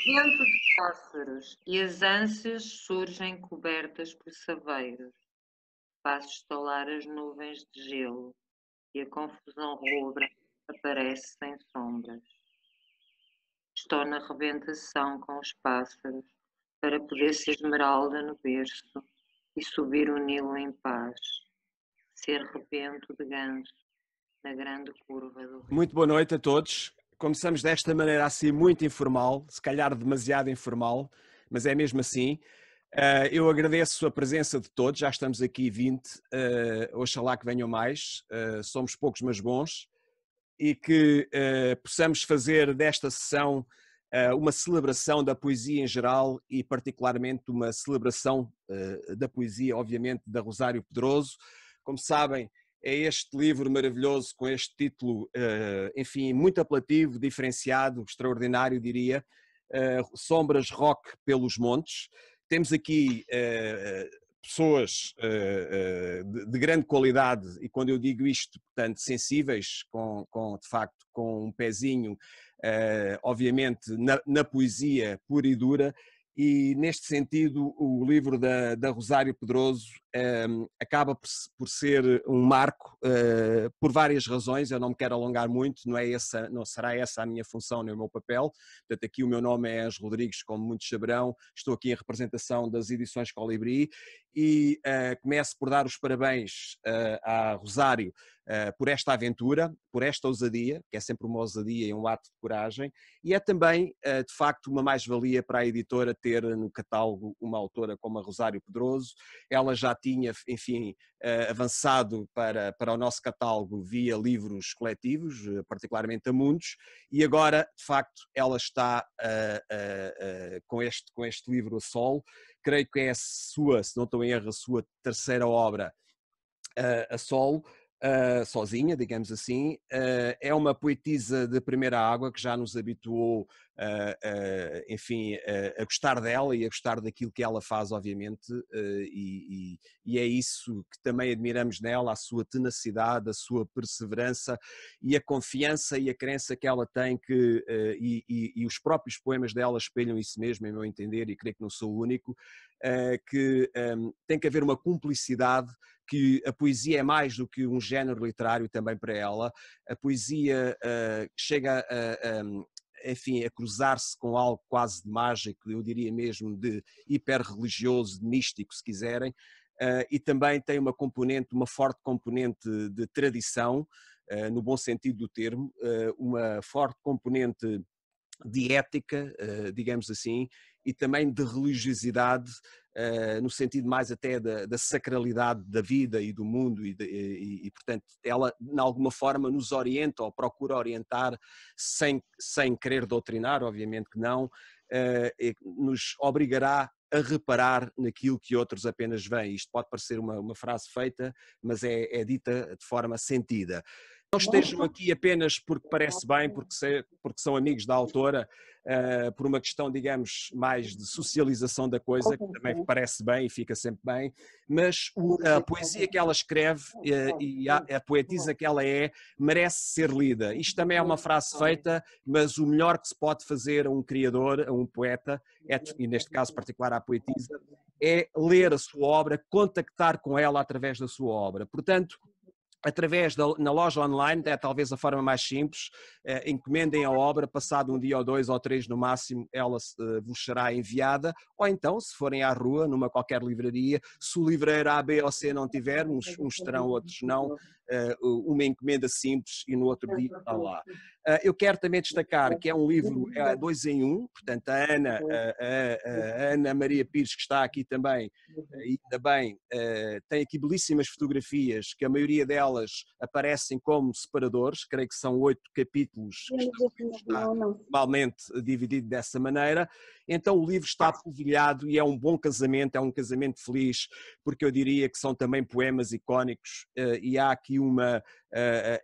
Vento de pássaros e as ânsias surgem cobertas por saveiros. Faço estalar as nuvens de gelo e a confusão rubra aparece sem sombras. Estou na rebentação com os pássaros para poder ser esmeralda no berço e subir o Nilo em paz. Ser rebento de ganso na grande curva do rio. Muito boa noite a todos. Começamos desta maneira assim muito informal, se calhar demasiado informal, mas é mesmo assim. Eu agradeço a presença de todos, já estamos aqui 20, oxalá que venham mais, somos poucos mas bons, e que possamos fazer desta sessão uma celebração da poesia em geral e particularmente uma celebração da poesia, obviamente, da Rosário Pedroso. Como sabem, é este livro maravilhoso com este título, enfim, muito apelativo, diferenciado, extraordinário, diria, Sombras Rock pelos Montes. Temos aqui pessoas de grande qualidade e quando eu digo isto, portanto, sensíveis, de facto, com um pezinho, obviamente, na poesia pura e dura. E, neste sentido, o livro da Rosário Pedroso acaba por ser um marco por várias razões. Eu não me quero alongar muito, não será essa a minha função nem o meu papel. Portanto, aqui o meu nome é Ângelo Rodrigues, como muitos saberão, estou aqui em representação das edições Colibri e começo por dar os parabéns à Rosário por esta aventura, por esta ousadia, que é sempre uma ousadia e um ato de coragem, e é também, de facto, uma mais-valia para a editora ter no catálogo uma autora como a Rosário Pedroso. Ela já tinha, enfim, avançado para o nosso catálogo via livros coletivos, particularmente a Mundos, e agora, de facto, ela está com este livro a solo. Creio que é a sua, se não estou em erro, a sua terceira obra a solo, sozinha, digamos assim. É uma poetisa de primeira água que já nos habituou, enfim, a gostar dela e a gostar daquilo que ela faz, obviamente, e é isso que também admiramos nela, a sua tenacidade, a sua perseverança e a confiança e a crença que ela tem, e os próprios poemas dela espelham isso mesmo, em meu entender, e creio que não sou o único, que tem que haver uma cumplicidade, que a poesia é mais do que um género literário também para ela. A poesia chega enfim, a cruzar-se com algo quase de mágico, eu diria mesmo de hiper-religioso, de místico, se quiserem, e também tem uma forte componente de tradição, no bom sentido do termo, uma forte componente de ética, digamos assim, e também de religiosidade, no sentido mais até da sacralidade da vida e do mundo, e portanto ela de alguma forma nos orienta ou procura orientar sem querer doutrinar, obviamente que não, nos obrigará a reparar naquilo que outros apenas veem. Isto pode parecer uma frase feita, mas é dita de forma sentida. Não estejam aqui apenas porque parece bem, porque são amigos da autora, por uma questão, digamos, mais de socialização da coisa, que também parece bem e fica sempre bem, mas a poesia que ela escreve e a poetisa que ela merece ser lida. Isto também é uma frase feita, mas o melhor que se pode fazer a um criador, a um poeta, e neste caso particular à poetisa, é ler a sua obra, contactar com ela através da sua obra. Portanto, na loja online, é talvez a forma mais simples, encomendem a obra, passado um dia ou 2 ou 3 no máximo, ela vos será enviada, ou então, se forem à rua, numa qualquer livraria, se o livreiro A, B ou C não tiver, uns terão, outros não, uma encomenda simples e no outro dia está lá. Eu quero também destacar que é um livro 2 em 1, portanto a Ana Maria Pires, que está aqui também, ainda bem, tem aqui belíssimas fotografias, que a maioria delas aparecem como separadores, creio que são 8 capítulos, que está normalmente dividido dessa maneira. Então o livro está polvilhado e é um bom casamento, é um casamento feliz, porque eu diria que são também poemas icónicos, e há aqui aqui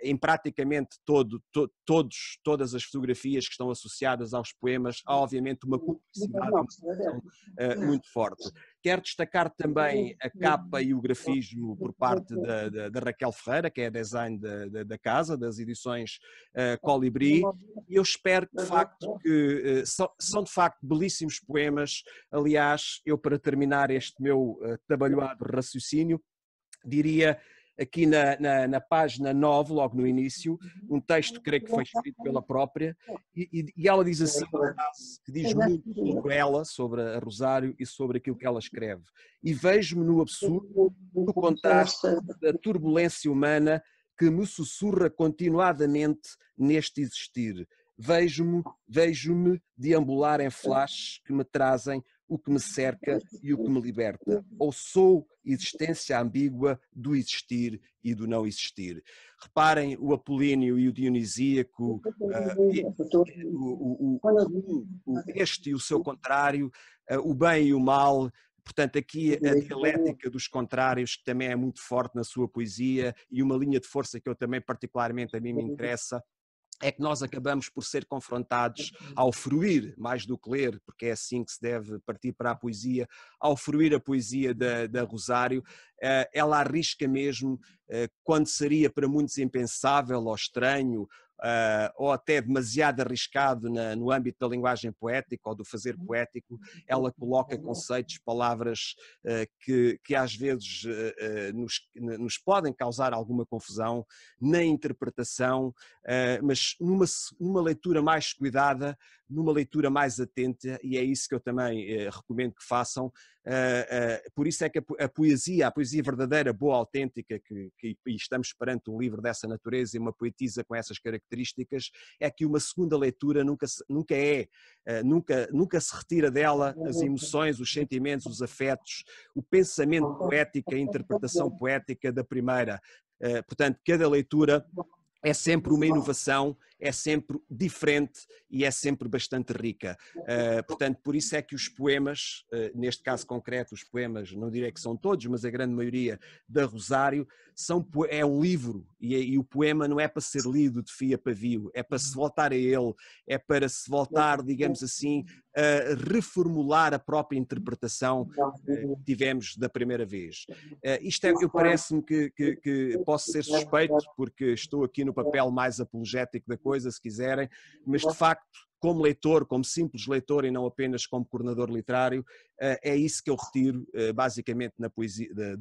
em praticamente todas as fotografias que estão associadas aos poemas, há obviamente uma publicidade muito forte. Quero destacar também a capa e o grafismo por parte da Raquel Ferreira, que é a design da casa, das edições Colibri, e eu espero que, de facto, são de facto belíssimos poemas. Aliás, eu, para terminar este meu trabalhado raciocínio, diria aqui na página 9, logo no início, um texto, creio que foi escrito pela própria, e ela diz assim, uma frase que diz muito sobre ela, sobre a Rosário e sobre aquilo que ela escreve. E vejo-me no absurdo, no contraste da turbulência humana que me sussurra continuadamente neste existir. Vejo-me deambular em flashes que me trazem o que me cerca e o que me liberta. Ou sou existência ambígua do existir e do não existir. Reparem o apolíneo e o dionisíaco, este e o seu contrário, o bem e o mal. Portanto, aqui a dialética dos contrários, que também é muito forte na sua poesia, e uma linha de força que eu também particularmente a mim me interessa, é que nós acabamos por ser confrontados ao fruir, mais do que ler, porque é assim que se deve partir para a poesia, ao fruir a poesia da Rosário, ela arrisca mesmo, quando seria para muitos impensável ou estranho, ou até demasiado arriscado no âmbito da linguagem poética ou do fazer poético, ela coloca conceitos, palavras que às vezes nos podem causar alguma confusão na interpretação, mas numa leitura mais cuidada, numa leitura mais atenta, e é isso que eu também recomendo que façam. Por isso é que a poesia verdadeira, boa, autêntica, que estamos perante um livro dessa natureza e uma poetisa com essas características, é que uma segunda leitura nunca se retira dela as emoções, os sentimentos, os afetos, o pensamento poético, a interpretação poética da primeira. Portanto, cada leitura é sempre uma inovação, é sempre diferente e é sempre bastante rica. Portanto, por isso é que os poemas, neste caso concreto, os poemas, não direi que são todos, mas a grande maioria da Rosário, é um livro, e o poema não é para ser lido de fio a pavio, é para se voltar a ele, é para se voltar, digamos assim, a reformular a própria interpretação que tivemos da primeira vez. Eu parece-me que posso ser suspeito, porque estou aqui no papel mais apologético da coisa, se quiserem, mas de facto, como leitor, como simples leitor e não apenas como coordenador literário, é isso que eu retiro basicamente da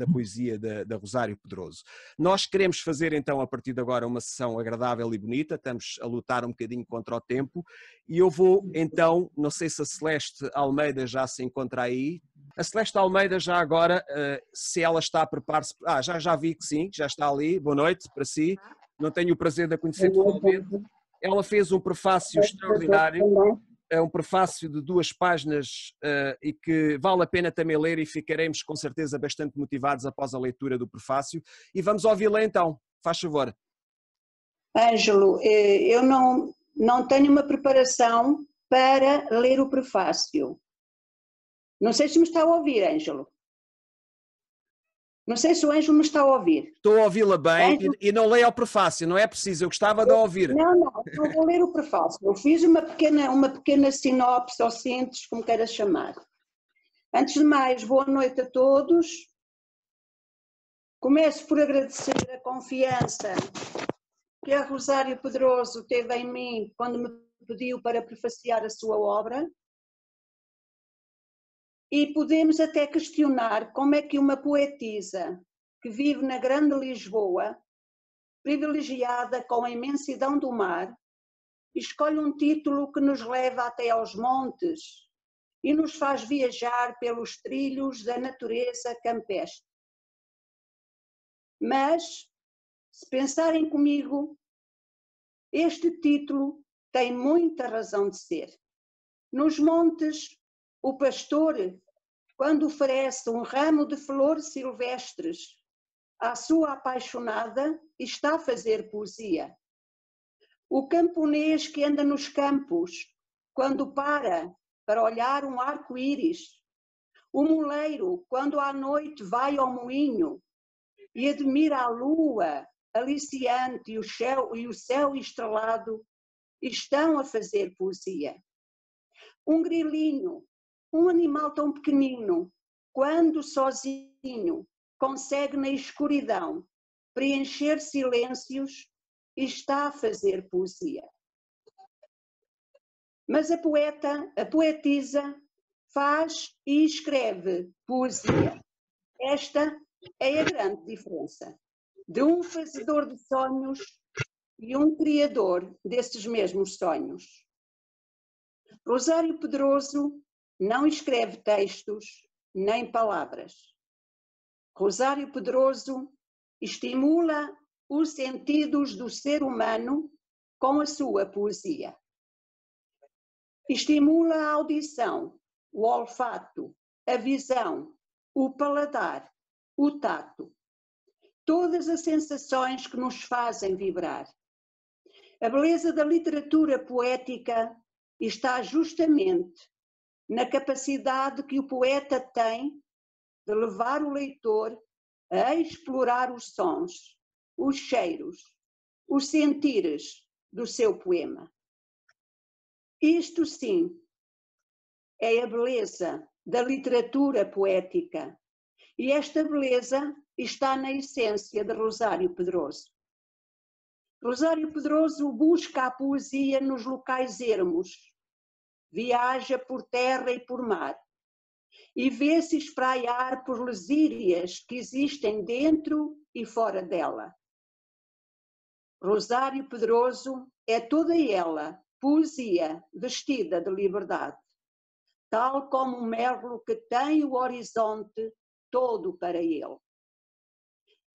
poesia da Rosário Pedroso. Nós queremos fazer então a partir de agora uma sessão agradável e bonita, estamos a lutar um bocadinho contra o tempo, e eu vou então, não sei se a Celeste Almeida já se encontra aí. A Celeste Almeida já agora, se ela está a preparar-se... já vi que sim, já está ali. Boa noite para si. Não tenho o prazer de a conhecer totalmente. Ela fez um prefácio extraordinário, um prefácio de 2 páginas e que vale a pena também ler, e ficaremos com certeza bastante motivados após a leitura do prefácio. E vamos ouvi-la então, faz favor. Ângelo, eu não tenho uma preparação para ler o prefácio. Não sei se me está a ouvir, Ângelo. Não sei se o Ângelo me está a ouvir. Estou a ouvi-la bem, e não leia o prefácio, não é preciso, eu gostava de ouvir. Não vou ler o prefácio. Eu fiz uma pequena sinopse ou síntese, como queiras chamar. Antes de mais, boa noite a todos. Começo por agradecer a confiança que a Rosário Pedroso teve em mim quando me pediu para prefaciar a sua obra. E podemos até questionar como é que uma poetisa que vive na grande Lisboa, privilegiada com a imensidão do mar, escolhe um título que nos leva até aos montes e nos faz viajar pelos trilhos da natureza campestre. Mas, se pensarem comigo, este título tem muita razão de ser. Nos montes, o pastor, quando oferece um ramo de flores silvestres à sua apaixonada, está a fazer poesia. O camponês que anda nos campos, quando para olhar um arco-íris. O moleiro, quando à noite vai ao moinho e admira a lua aliciante e o céu estrelado estão a fazer poesia. Um grilinho, um animal tão pequenino, quando sozinho consegue na escuridão preencher silêncios, está a fazer poesia. Mas a poetisa, faz e escreve poesia. Esta é a grande diferença de um fazedor de sonhos e um criador desses mesmos sonhos. Rosário Pedroso não escreve textos nem palavras. Rosário Pedroso estimula os sentidos do ser humano com a sua poesia. Estimula a audição, o olfato, a visão, o paladar, o tato. Todas as sensações que nos fazem vibrar. A beleza da literatura poética está justamente na capacidade que o poeta tem de levar o leitor a explorar os sons, os cheiros, os sentires do seu poema. Isto sim é a beleza da literatura poética, e esta beleza está na essência de Rosário Pedroso. Rosário Pedroso busca a poesia nos locais ermos, viaja por terra e por mar, e vê-se espraiar por lesírias que existem dentro e fora dela. Rosário Pedroso é toda ela poesia vestida de liberdade, tal como um merlo que tem o horizonte todo para ele.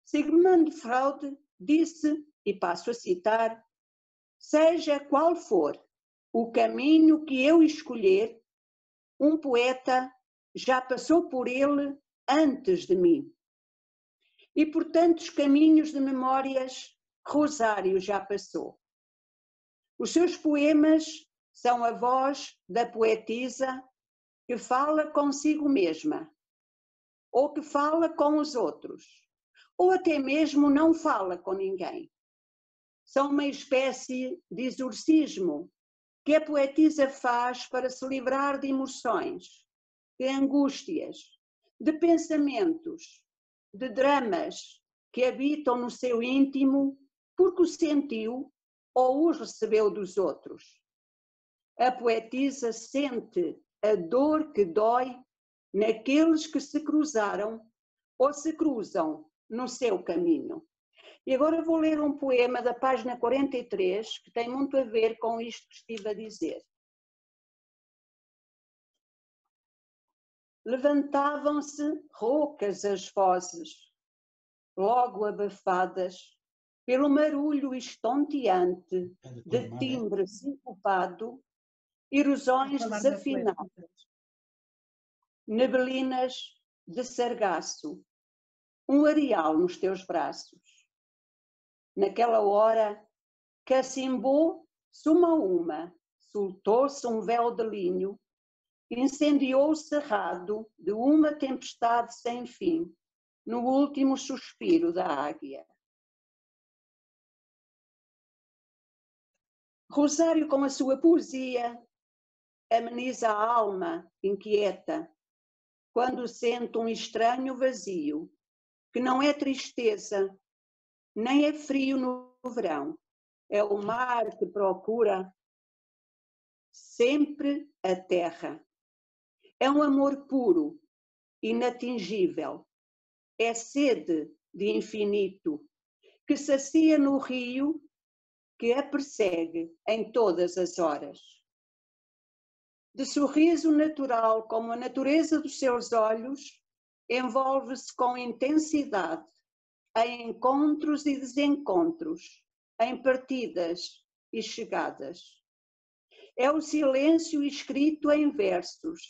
Sigmund Freud disse, e passo a citar, seja qual for o caminho que eu escolher, um poeta já passou por ele antes de mim. E por tantos caminhos de memórias, Rosário já passou. Os seus poemas são a voz da poetisa que fala consigo mesma, ou que fala com os outros, ou até mesmo não fala com ninguém. São uma espécie de exorcismo que a poetisa faz para se livrar de emoções, de angústias, de pensamentos, de dramas que habitam no seu íntimo porque o sentiu ou os recebeu dos outros. A poetisa sente a dor que dói naqueles que se cruzaram ou se cruzam no seu caminho. E agora vou ler um poema da página 43, que tem muito a ver com isto que estive a dizer. Levantavam-se roucas as vozes, logo abafadas pelo marulho estonteante de timbre sincopado, erosões desafinadas, neblinas de sargaço, um areal nos teus braços. Naquela hora, cacimbou-se uma a uma, soltou-se um véu de linho, incendiou o cerrado de uma tempestade sem fim, no último suspiro da águia. Rosário, com a sua poesia, ameniza a alma inquieta, quando sente um estranho vazio, que não é tristeza, nem é frio no verão, é o mar que procura sempre a terra. É um amor puro, inatingível, é sede de infinito, que sacia no rio, que a persegue em todas as horas. De sorriso natural como a natureza dos seus olhos, envolve-se com intensidade em encontros e desencontros, em partidas e chegadas. É o silêncio escrito em versos,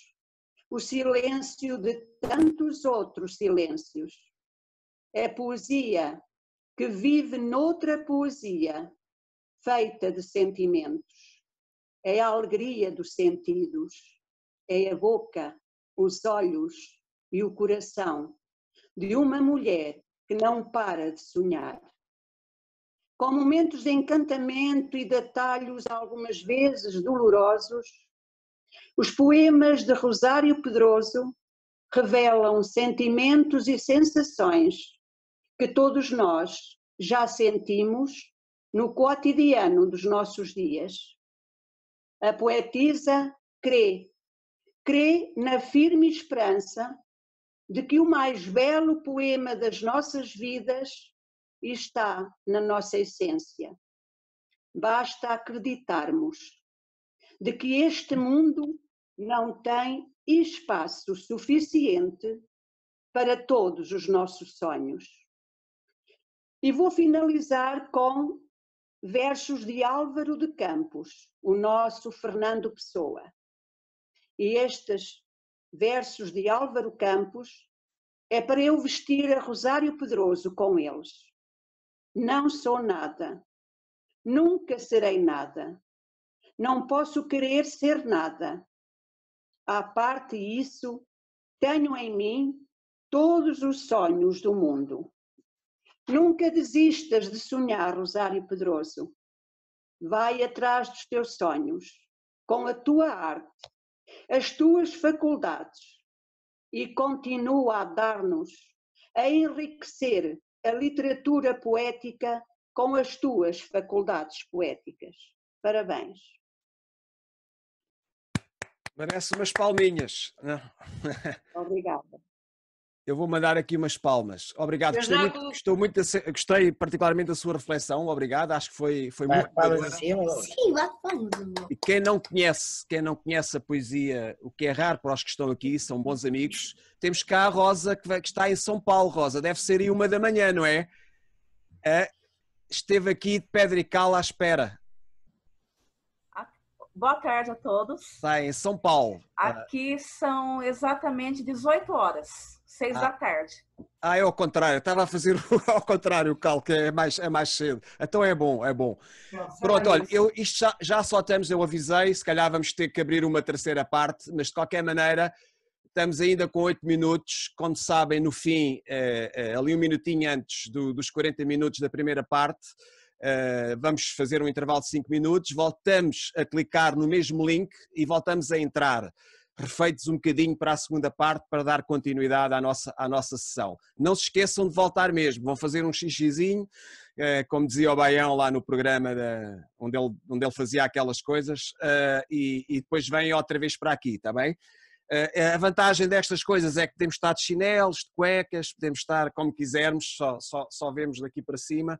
o silêncio de tantos outros silêncios. É poesia que vive noutra poesia, feita de sentimentos. É a alegria dos sentidos, é a boca, os olhos e o coração de uma mulher que não para de sonhar. com momentos de encantamento e de atalhos algumas vezes dolorosos, os poemas de Rosário Pedroso revelam sentimentos e sensações que todos nós já sentimos no cotidiano dos nossos dias. A poetisa crê na firme esperança de que o mais belo poema das nossas vidas está na nossa essência. Basta acreditarmos de que este mundo não tem espaço suficiente para todos os nossos sonhos. E vou finalizar com versos de Álvaro de Campos, o nosso Fernando Pessoa. E estes versos de Álvaro Campos é para eu vestir a Rosário Pedroso com eles. Não sou nada, nunca serei nada, não posso querer ser nada. À parte isso, tenho em mim todos os sonhos do mundo. Nunca desistas de sonhar, Rosário Pedroso. Vai atrás dos teus sonhos, com a tua arte, as tuas faculdades, e continua a dar-nos, a enriquecer a literatura poética com as tuas faculdades poéticas. Parabéns. Merece umas palminhas. Obrigada. Eu vou mandar aqui umas palmas. Obrigado. Gostei particularmente da sua reflexão. Obrigado. Acho que foi muito boa. Sim, bate palmas. E quem não conhece a poesia, o que é raro para os que estão aqui, são bons amigos. Temos cá a Rosa, que está em São Paulo. Rosa, deve ser aí 1 da manhã, não é? Esteve aqui de pedra e cal à espera. Boa tarde a todos. Está em São Paulo. Aqui são exatamente 18 horas, 6 da tarde. É ao contrário. Estava a fazer ao contrário o cal, que é mais cedo. Então é bom. Pronto, olha, isto já só estamos, eu avisei, se calhar vamos ter que abrir uma terceira parte, mas de qualquer maneira estamos ainda com 8 minutos. Como sabem, no fim, ali um minutinho antes dos 40 minutos da primeira parte, vamos fazer um intervalo de 5 minutos, voltamos a clicar no mesmo link e voltamos a entrar, refeitos um bocadinho para a segunda parte, para dar continuidade à nossa sessão. Não se esqueçam de voltar mesmo, vão fazer um xixizinho, como dizia o Baião lá no programa onde ele fazia aquelas coisas, e depois vêm outra vez para aqui, está bem? A vantagem destas coisas é que podemos estar de chinelos, de cuecas, podemos estar como quisermos, só vemos daqui para cima.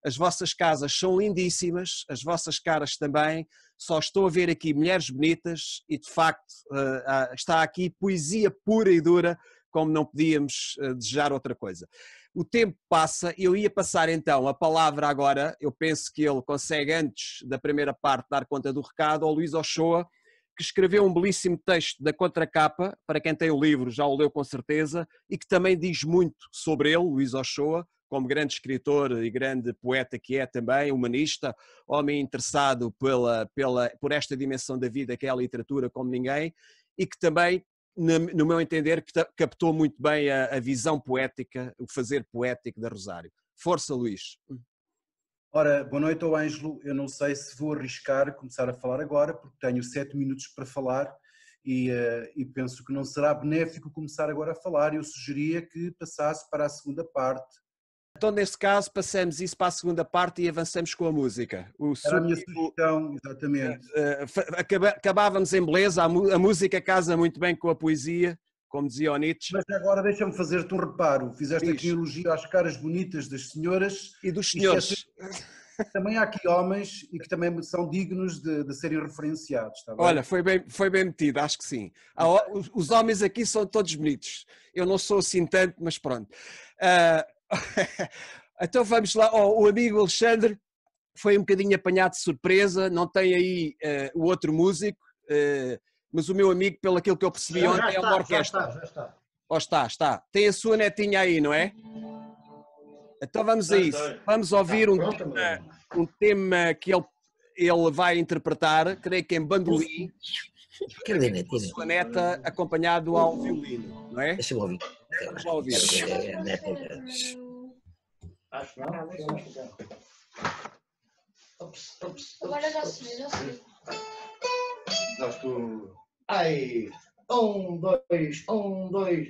As vossas casas são lindíssimas, as vossas caras também, só estou a ver aqui mulheres bonitas e de facto está aqui poesia pura e dura, como não podíamos desejar outra coisa. O tempo passa, eu ia passar então a palavra agora, eu penso que ele consegue antes da primeira parte dar conta do recado, ao Luís Ochoa, que escreveu um belíssimo texto da contracapa, para quem tem o livro já o leu com certeza, e que também diz muito sobre ele, Luís Ochoa, como grande escritor e grande poeta que é também, humanista, homem interessado por esta dimensão da vida que é a literatura como ninguém, e que também, no meu entender, captou muito bem a visão poética, o fazer poético da Rosário. Força, Luís. Ora, boa noite ao Ângelo. Eu não sei se vou arriscar começar a falar agora, porque tenho 7 minutos para falar e penso que não será benéfico começar agora a falar. Eu sugeria que passasse para a segunda parte. Então, nesse caso, passamos isso para a segunda parte e avançamos com a música. Era a minha sugestão, exatamente. Acabávamos em beleza, a música casa muito bem com a poesia, como dizia o Nietzsche. Mas agora deixa-me fazer-te um reparo. Fizeste aqui um elogio às caras bonitas das senhoras. E dos senhores. Também há aqui homens e que também são dignos de serem referenciados. Está bem? Olha, foi bem metido, acho que sim. Os homens aqui são todos bonitos. Eu não sou assim tanto, mas pronto. Então vamos lá. O amigo Alexandre foi um bocadinho apanhado de surpresa, não tem aí o outro músico, mas o meu amigo, pelo aquilo que eu percebi ontem, é uma orquestra. Já está. Está. Tem a sua netinha aí, não é? Então vamos a isso. Vamos ouvir um tema que ele vai interpretar, creio que em bandolim, com a sua neta acompanhado ao violino, não é? Deixa-me ouvir. Vamos lá ouvir. Acho que não. Agora já sei, já sei. Dás tu. Ai, 1, 2, 1, 2.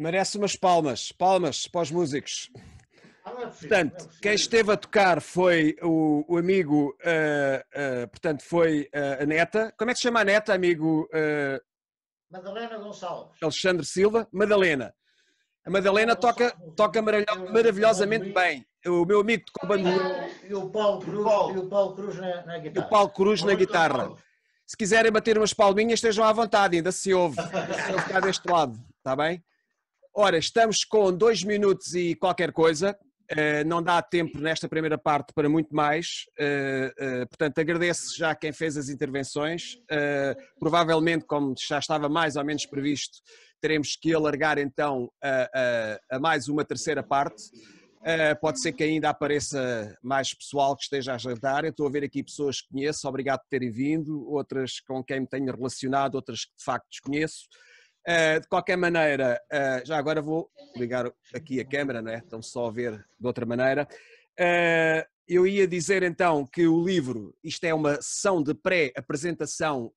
Merece umas palmas. Palmas para os músicos. Portanto, quem esteve a tocar foi o amigo, portanto, foi a neta. Como é que se chama a neta, amigo? Madalena Gonçalves. Alexandre Silva. Madalena. A Madalena toca maravilhosamente bem. O meu amigo tocou bandolim. E o Paulo Cruz na E guitarra. o Paulo Cruz na guitarra. Se quiserem bater umas palminhas, estejam à vontade, ainda se ouve. Ainda se ouve cá deste lado, está bem? Ora, estamos com 2 minutos e qualquer coisa. Não dá tempo nesta primeira parte para muito mais. Portanto, agradeço já quem fez as intervenções. Provavelmente, como já estava mais ou menos previsto, teremos que alargar então a mais uma terceira parte. Pode ser que ainda apareça mais pessoal que esteja a jantar. Eu estou a ver aqui pessoas que conheço, obrigado por terem vindo, outras com quem me tenho relacionado, outras que de facto desconheço. De qualquer maneira, já agora vou ligar aqui a câmera, não é? Estão só a ver de outra maneira. Eu ia dizer então que o livro, isto é uma sessão de pré-apresentação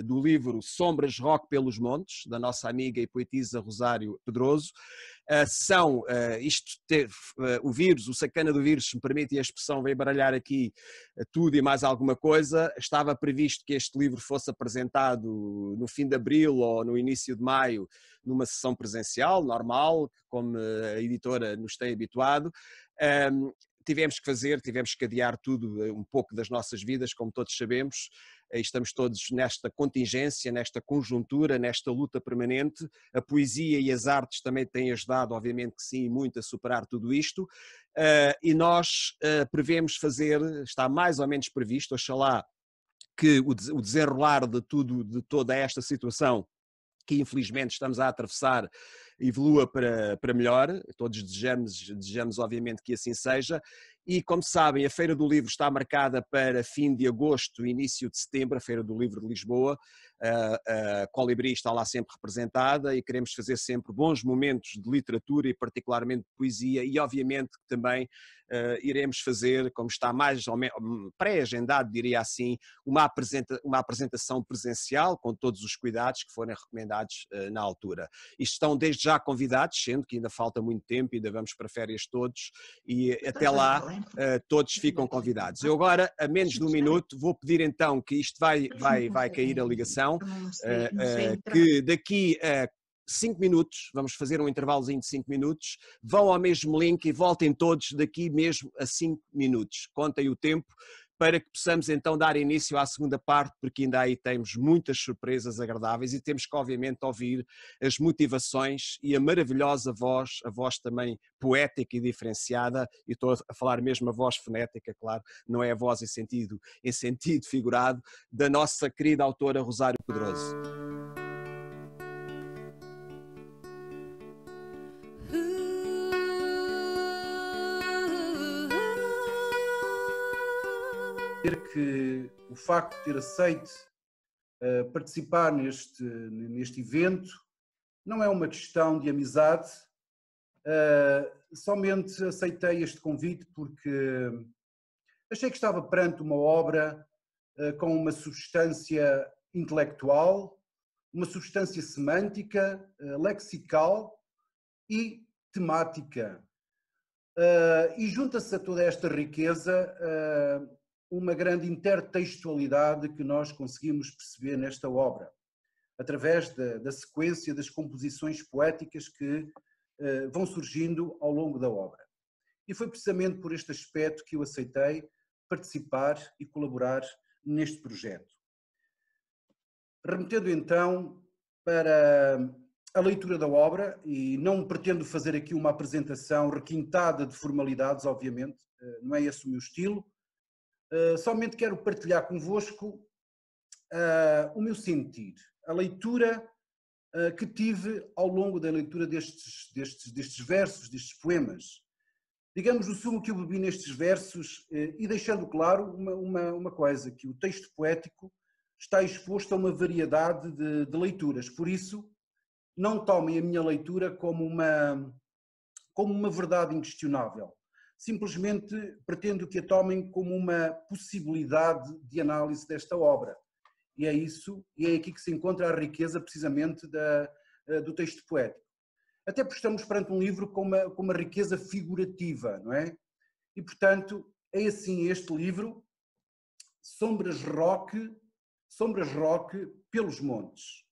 do livro Sombras Rock pelos Montes, da nossa amiga e poetisa Rosário Pedroso. O vírus, o sacana do vírus, se me permite a expressão, veio baralhar aqui tudo e mais alguma coisa. Estava previsto que este livro fosse apresentado no fim de abril ou no início de maio, numa sessão presencial, normal, como a editora nos tem habituado. Tivemos que adiar tudo um pouco das nossas vidas, como todos sabemos. Estamos todos nesta contingência, nesta conjuntura, nesta luta permanente. A poesia e as artes também têm ajudado, obviamente que sim, muito a superar tudo isto. E nós prevemos fazer, está mais ou menos previsto, oxalá que o desenrolar de toda esta situação que infelizmente estamos a atravessar evolua para melhor, todos desejamos obviamente que assim seja, e como sabem a Feira do Livro está marcada para fim de agosto, início de setembro, a Feira do Livro de Lisboa. A Colibri está lá sempre representada e queremos fazer sempre bons momentos de literatura e particularmente de poesia, e obviamente que também iremos fazer, como está mais ou menos pré-agendado, diria assim, uma apresentação presencial com todos os cuidados que forem recomendados na altura. E estão desde já convidados, sendo que ainda falta muito tempo, ainda vamos para férias todos, e até lá todos ficam convidados. Eu agora, a menos de um minuto, vou pedir então que isto vai cair a ligação, que daqui a 5 minutos, vamos fazer um intervalozinho de 5 minutos, vão ao mesmo link e voltem todos daqui mesmo a 5 minutos. Contem o tempo para que possamos então dar início à segunda parte, porque ainda aí temos muitas surpresas agradáveis e temos que obviamente ouvir as motivações e a maravilhosa voz, a voz também poética e diferenciada, e estou a falar mesmo a voz fonética, claro, não é a voz em sentido figurado, da nossa querida autora Rosário Pedroso. Que o facto de ter aceito participar neste evento não é uma questão de amizade, somente aceitei este convite porque achei que estava perante uma obra com uma substância intelectual, uma substância semântica, lexical e temática. E junta-se a toda esta riqueza uma grande intertextualidade que nós conseguimos perceber nesta obra, através da sequência das composições poéticas que vão surgindo ao longo da obra. E foi precisamente por este aspecto que eu aceitei participar e colaborar neste projeto. Remetendo então para a leitura da obra, e não pretendo fazer aqui uma apresentação requintada de formalidades, obviamente, não é esse o meu estilo. Somente quero partilhar convosco o meu sentir, a leitura que tive ao longo da leitura destes versos, destes poemas. Digamos, o sumo que eu bebi nestes versos, e deixando claro uma coisa, que o texto poético está exposto a uma variedade de leituras, por isso não tomem a minha leitura como uma verdade inquestionável. Simplesmente pretendo que a tomem como uma possibilidade de análise desta obra. E é isso, e é aqui que se encontra a riqueza precisamente do texto poético. Até porque estamos perante um livro com uma riqueza figurativa, não é? E portanto, é assim este livro, Sombras Roque pelos Montes.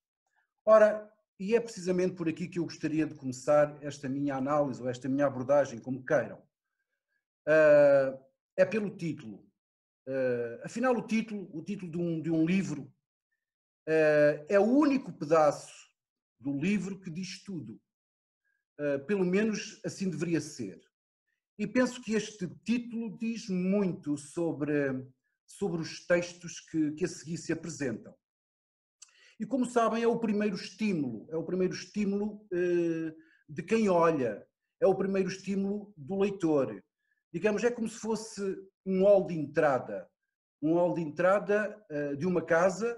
Ora, e é precisamente por aqui que eu gostaria de começar esta minha análise, ou esta minha abordagem, como queiram. É pelo título. Afinal, o título de um livro é o único pedaço do livro que diz tudo. Pelo menos assim deveria ser. E penso que este título diz muito sobre os textos que a seguir se apresentam. E como sabem, é o primeiro estímulo de quem olha, é o primeiro estímulo do leitor. Digamos, é como se fosse um hall de entrada de uma casa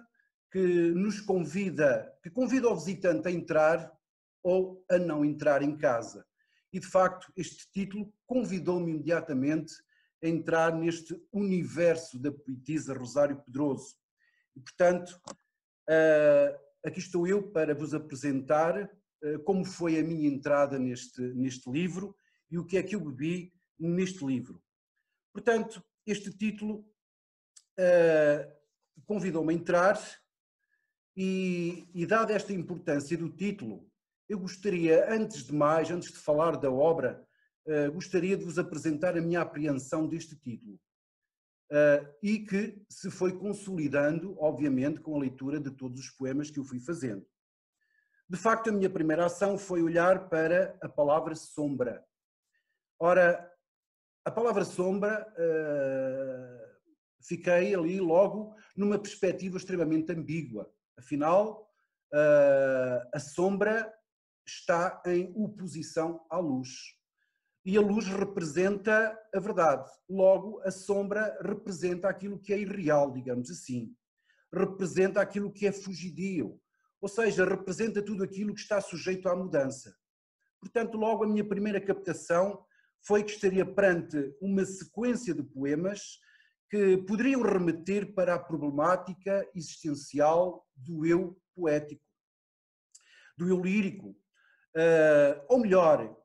que convida o visitante a entrar ou a não entrar em casa. E de facto este título convidou-me imediatamente a entrar neste universo da poetisa Rosário Pedroso. E portanto, aqui estou eu para vos apresentar como foi a minha entrada neste livro e o que é que eu bebi neste livro. Portanto, este título convidou-me a entrar e dada esta importância do título, eu gostaria, antes de falar da obra, gostaria de vos apresentar a minha apreensão deste título e que se foi consolidando, obviamente, com a leitura de todos os poemas que eu fui fazendo. De facto, a minha primeira ação foi olhar para a palavra sombra. Ora, a palavra sombra, fiquei ali logo numa perspectiva extremamente ambígua. Afinal, a sombra está em oposição à luz. E a luz representa a verdade. Logo, a sombra representa aquilo que é irreal, digamos assim. Representa aquilo que é fugidio. Ou seja, representa tudo aquilo que está sujeito à mudança. Portanto, logo a minha primeira captação foi que estaria perante uma sequência de poemas que poderiam remeter para a problemática existencial do eu poético, do eu lírico. Ou melhor,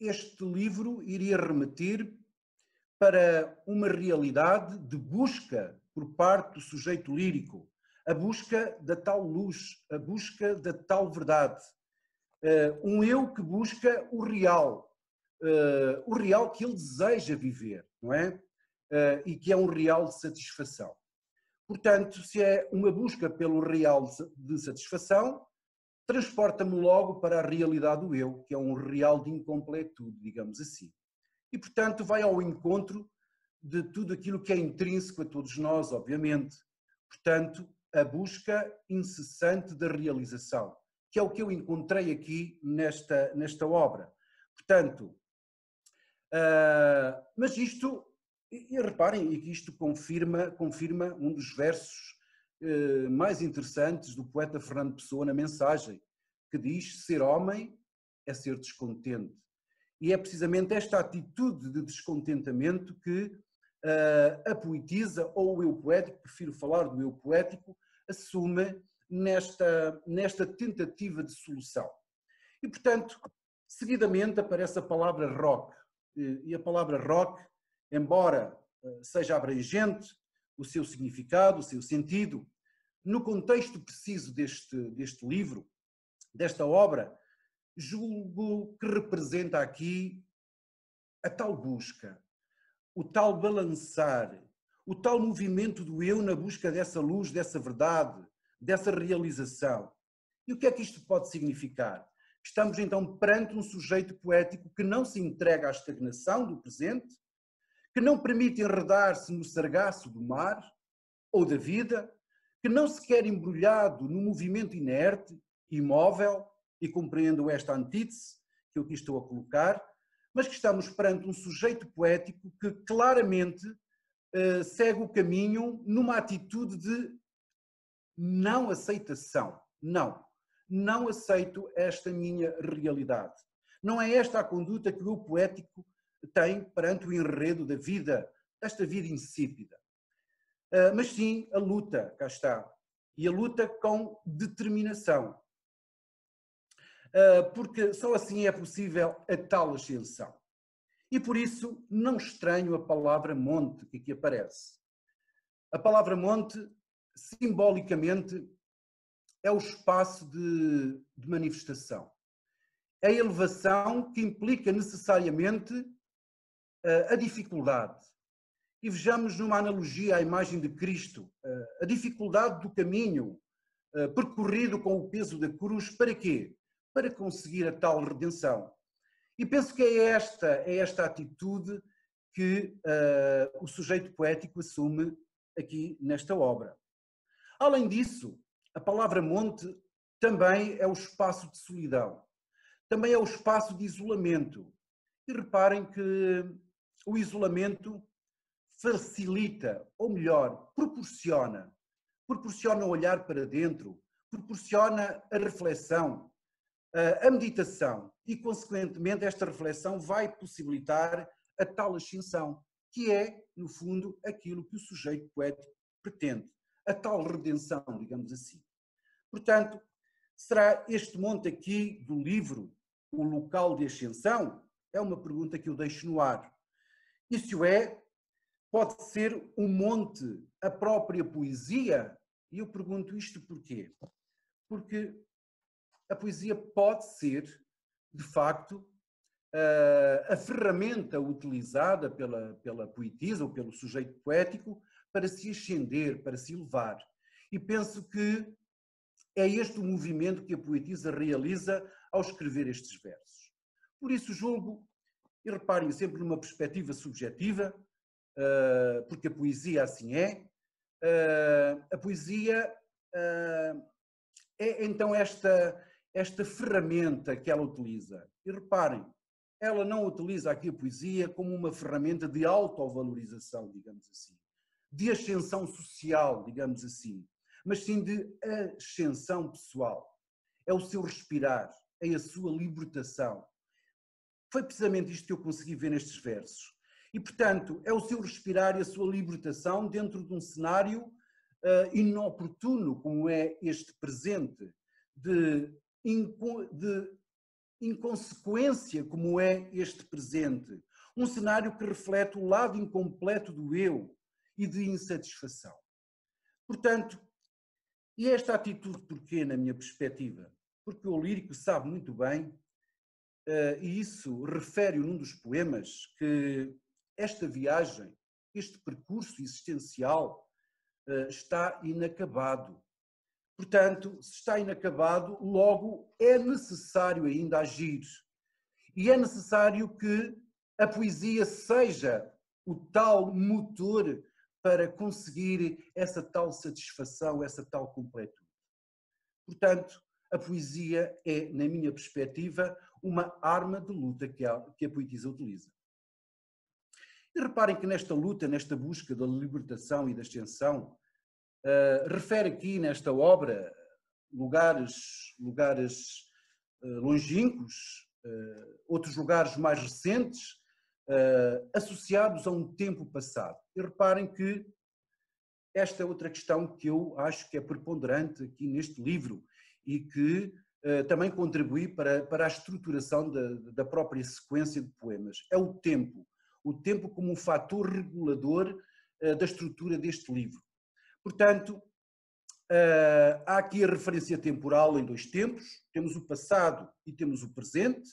este livro iria remeter para uma realidade de busca por parte do sujeito lírico, a busca da tal luz, a busca da tal verdade. Um eu que busca o real que ele deseja viver, não é? E que é um real de satisfação. Portanto, se é uma busca pelo real de satisfação, transporta-me logo para a realidade do eu, que é um real de incompletude, digamos assim. E, portanto, vai ao encontro de tudo aquilo que é intrínseco a todos nós, obviamente. Portanto, a busca incessante da realização, que é o que eu encontrei aqui nesta obra. Portanto, mas isto, e reparem, e que isto confirma um dos versos mais interessantes do poeta Fernando Pessoa na Mensagem, que diz: ser homem é ser descontente. E é precisamente esta atitude de descontentamento que a poetisa, ou o eu poético, prefiro falar do eu poético, assume nesta tentativa de solução. E, portanto, seguidamente aparece a palavra rock. E a palavra rock, embora seja abrangente, o seu significado, o seu sentido, no contexto preciso deste livro, desta obra, julgo que representa aqui a tal busca, o tal balançar, o tal movimento do eu na busca dessa luz, dessa verdade, dessa realização. E o que é que isto pode significar? Estamos então perante um sujeito poético que não se entrega à estagnação do presente, que não permite enredar-se no sargaço do mar ou da vida, que não se quer embrulhado no movimento inerte, imóvel, e compreendo esta antítese que eu aqui estou a colocar, mas que estamos perante um sujeito poético que claramente segue o caminho numa atitude de não aceitação. Não aceito esta minha realidade. Não é esta a conduta que o poético tem perante o enredo da vida, desta vida insípida. Mas sim a luta, cá está. E a luta com determinação. Porque só assim é possível a tal ascensão. E por isso não estranho a palavra monte que aqui aparece. A palavra monte, simbolicamente, é o espaço de manifestação. É a elevação que implica necessariamente a dificuldade. E vejamos numa analogia à imagem de Cristo, a dificuldade do caminho percorrido com o peso da cruz, para quê? Para conseguir a tal redenção. E penso que é esta atitude que o sujeito poético assume aqui nesta obra. Além disso, a palavra monte também é o espaço de solidão, também é o espaço de isolamento. E reparem que o isolamento facilita, ou melhor, proporciona o olhar para dentro, proporciona a reflexão, a meditação e, consequentemente, esta reflexão vai possibilitar a tal ascensão, que é, no fundo, aquilo que o sujeito poético pretende, a tal redenção, digamos assim. Portanto, será este monte aqui do livro o local de ascensão? É uma pergunta que eu deixo no ar. E se o é, pode ser um monte a própria poesia? E eu pergunto isto porquê? Porque a poesia pode ser, de facto, a ferramenta utilizada pela poetisa ou pelo sujeito poético para se ascender, para se elevar. E penso que é este o movimento que a poetisa realiza ao escrever estes versos. Por isso julgo, e reparem sempre numa perspectiva subjetiva, porque a poesia assim é, a poesia é então esta ferramenta que ela utiliza. E reparem, ela não utiliza aqui a poesia como uma ferramenta de autovalorização, digamos assim, de ascensão social, digamos assim, mas sim de ascensão pessoal. É o seu respirar, é a sua libertação. Foi precisamente isto que eu consegui ver nestes versos. E, portanto, é o seu respirar e a sua libertação dentro de um cenário inoportuno, como é este presente, de inconsequência como é este presente. Um cenário que reflete o lado incompleto do eu e de insatisfação. Portanto, e esta atitude porquê, na minha perspectiva? Porque o lírico sabe muito bem, e isso refere-o num dos poemas, que esta viagem, este percurso existencial está inacabado. Portanto, se está inacabado, logo é necessário ainda agir. E é necessário que a poesia seja o tal motor para conseguir essa tal satisfação, essa tal completude. Portanto, a poesia é, na minha perspectiva, uma arma de luta que a poetisa utiliza. E reparem que nesta luta, nesta busca da libertação e da ascensão, refere aqui nesta obra lugares longínquos, outros lugares mais recentes, associados a um tempo passado. E reparem que esta é outra questão que eu acho que é preponderante aqui neste livro e que também contribui para a estruturação da própria sequência de poemas. É o tempo como um fator regulador da estrutura deste livro. Portanto, há aqui a referência temporal em dois tempos, temos o passado e temos o presente,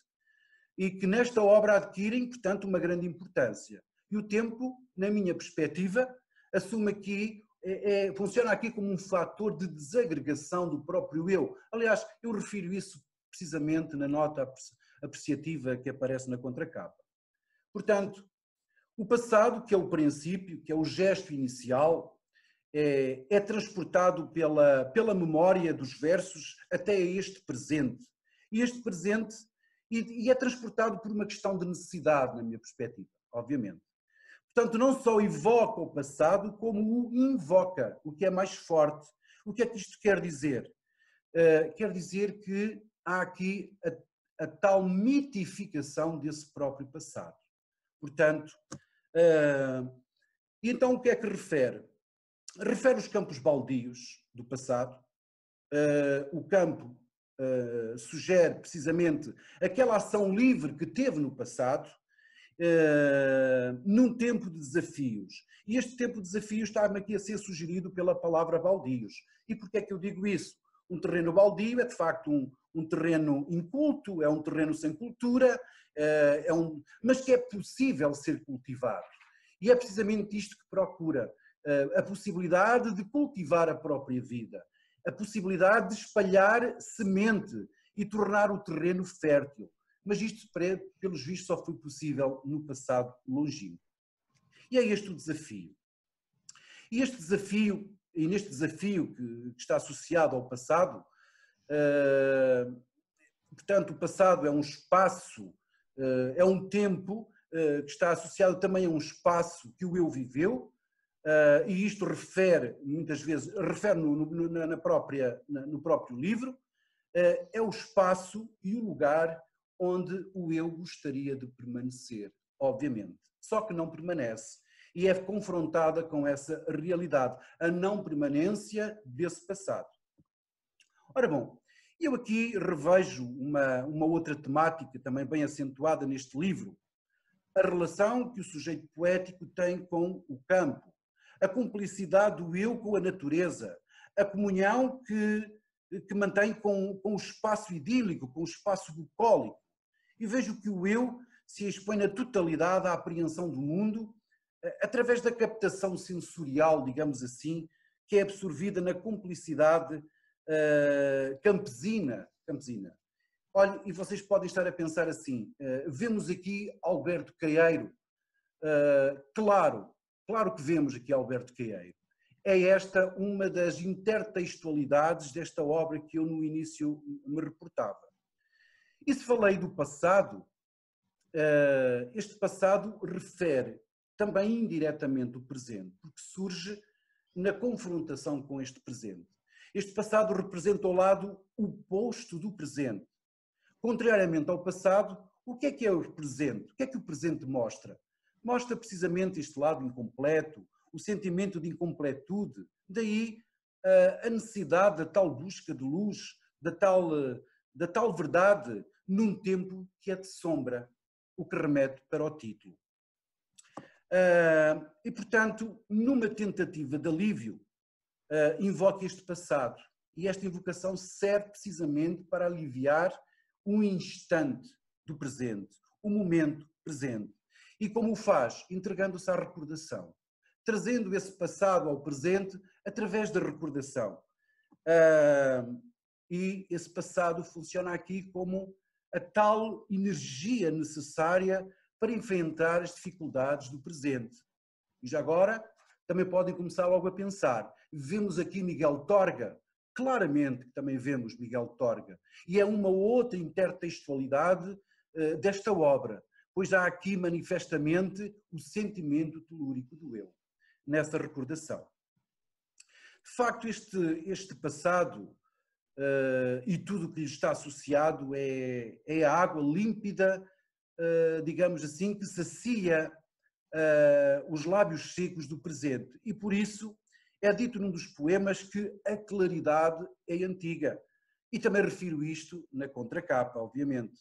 e que nesta obra adquirem, portanto, uma grande importância. E o tempo, na minha perspectiva, assume aqui, funciona aqui como um fator de desagregação do próprio eu. Aliás, eu refiro isso precisamente na nota apreciativa que aparece na contracapa. Portanto, o passado, que é o princípio, que é o gesto inicial, é transportado pela memória dos versos até este presente. E este presente é transportado por uma questão de necessidade, na minha perspectiva, obviamente. Portanto, não só evoca o passado, como o invoca, o que é mais forte. O que é que isto quer dizer? Quer dizer que há aqui a tal mitificação desse próprio passado. Portanto, e então o que é que refere? Refere os campos baldios do passado. O campo sugere precisamente aquela ação livre que teve no passado, num tempo de desafios. E este tempo de desafios está-me aqui a ser sugerido pela palavra baldios. E porquê é que eu digo isso? Um terreno baldio é de facto um terreno inculto, é um terreno sem cultura, mas que é possível ser cultivado. E é precisamente isto que procura, a possibilidade de cultivar a própria vida, a possibilidade de espalhar semente e tornar o terreno fértil. Mas isto, pelos vistos, só foi possível no passado longínquo. E é este o desafio. E neste desafio que está associado ao passado, portanto, o passado é um espaço, é um tempo que está associado também a um espaço que o eu viveu, e isto refere, muitas vezes, no próprio livro, é o espaço e o lugar onde o eu gostaria de permanecer, obviamente. Só que não permanece. E é confrontada com essa realidade, a não permanência desse passado. Ora bom, eu aqui revejo uma outra temática também bem acentuada neste livro, a relação que o sujeito poético tem com o campo, a cumplicidade do eu com a natureza, a comunhão que mantém com o espaço idílico, com o espaço bucólico. E vejo que o eu se expõe na totalidade à apreensão do mundo, através da captação sensorial, digamos assim, que é absorvida na cumplicidade campesina. Olha, e vocês podem estar a pensar assim, vemos aqui Alberto Caeiro, claro que vemos aqui Alberto Caeiro. É esta uma das intertextualidades desta obra que eu no início me reportava. E se falei do passado, este passado refere também indiretamente o presente, porque surge na confrontação com este presente. Este passado representa o lado oposto do presente. Contrariamente ao passado, o que é o presente? O que é que o presente mostra? Mostra precisamente este lado incompleto, o sentimento de incompletude, daí a necessidade da tal busca de luz, da tal verdade, num tempo que é de sombra, o que remete para o título. E, portanto, numa tentativa de alívio, invoca este passado. E esta invocação serve precisamente para aliviar um instante do presente, o momento presente. E como o faz? Entregando-se à recordação, trazendo esse passado ao presente através da recordação. E esse passado funciona aqui como a tal energia necessária para enfrentar as dificuldades do presente. E já agora também podem começar logo a pensar, vemos aqui Miguel Torga, claramente que também vemos Miguel Torga, e é uma outra intertextualidade desta obra, pois há aqui manifestamente o sentimento telúrico do eu, nessa recordação. De facto, este passado e tudo o que lhe está associado é a água límpida, digamos assim, que sacia os lábios secos do presente. E por isso é dito num dos poemas que a claridade é antiga. E também refiro isto na contracapa, obviamente.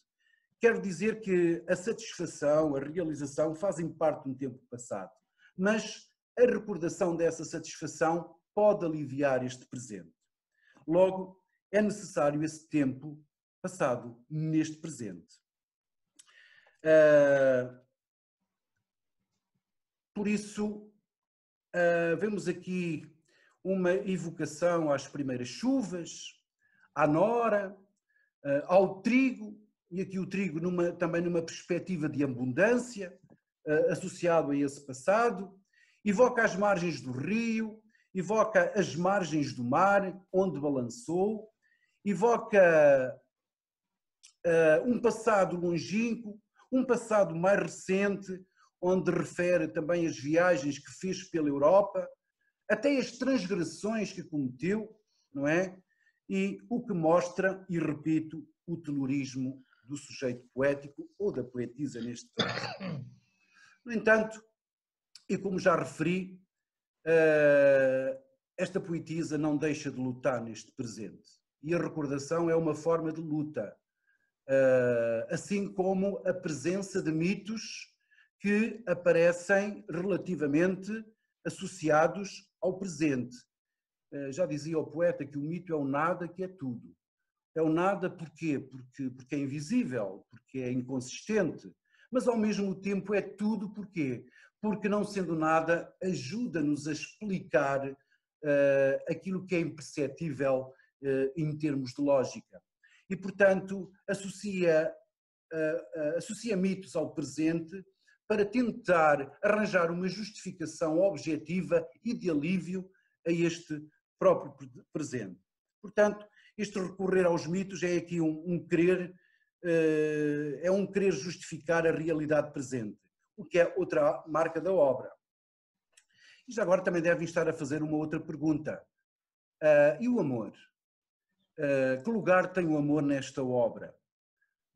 Quero dizer que a satisfação, a realização fazem parte de um tempo passado, mas a recordação dessa satisfação pode aliviar este presente. Logo, é necessário esse tempo passado neste presente. Por isso, vemos aqui uma evocação às primeiras chuvas, à nora, ao trigo, e aqui o trigo também numa perspectiva de abundância, associado a esse passado, evoca as margens do rio, evoca as margens do mar, onde balançou, evoca um passado longínquo, um passado mais recente, onde refere também as viagens que fez pela Europa, até as transgressões que cometeu, não é? E o que mostra, e repito, o telurismo do sujeito poético ou da poetisa neste caso. No entanto, e como já referi, esta poetisa não deixa de lutar neste presente. E a recordação é uma forma de luta, assim como a presença de mitos que aparecem relativamente associados ao presente. Já dizia o poeta que o mito é o nada que é tudo. É o nada porquê? Porque é invisível, porque é inconsistente, mas ao mesmo tempo é tudo porquê? Porque não sendo nada, ajuda-nos a explicar aquilo que é imperceptível em termos de lógica. E, portanto, associa mitos ao presente para tentar arranjar uma justificação objetiva e de alívio a este próprio presente. Portanto, este recorrer aos mitos é aqui um querer justificar a realidade presente, o que é outra marca da obra. E já agora também devem estar a fazer uma outra pergunta. E o amor? Que lugar tem o amor nesta obra?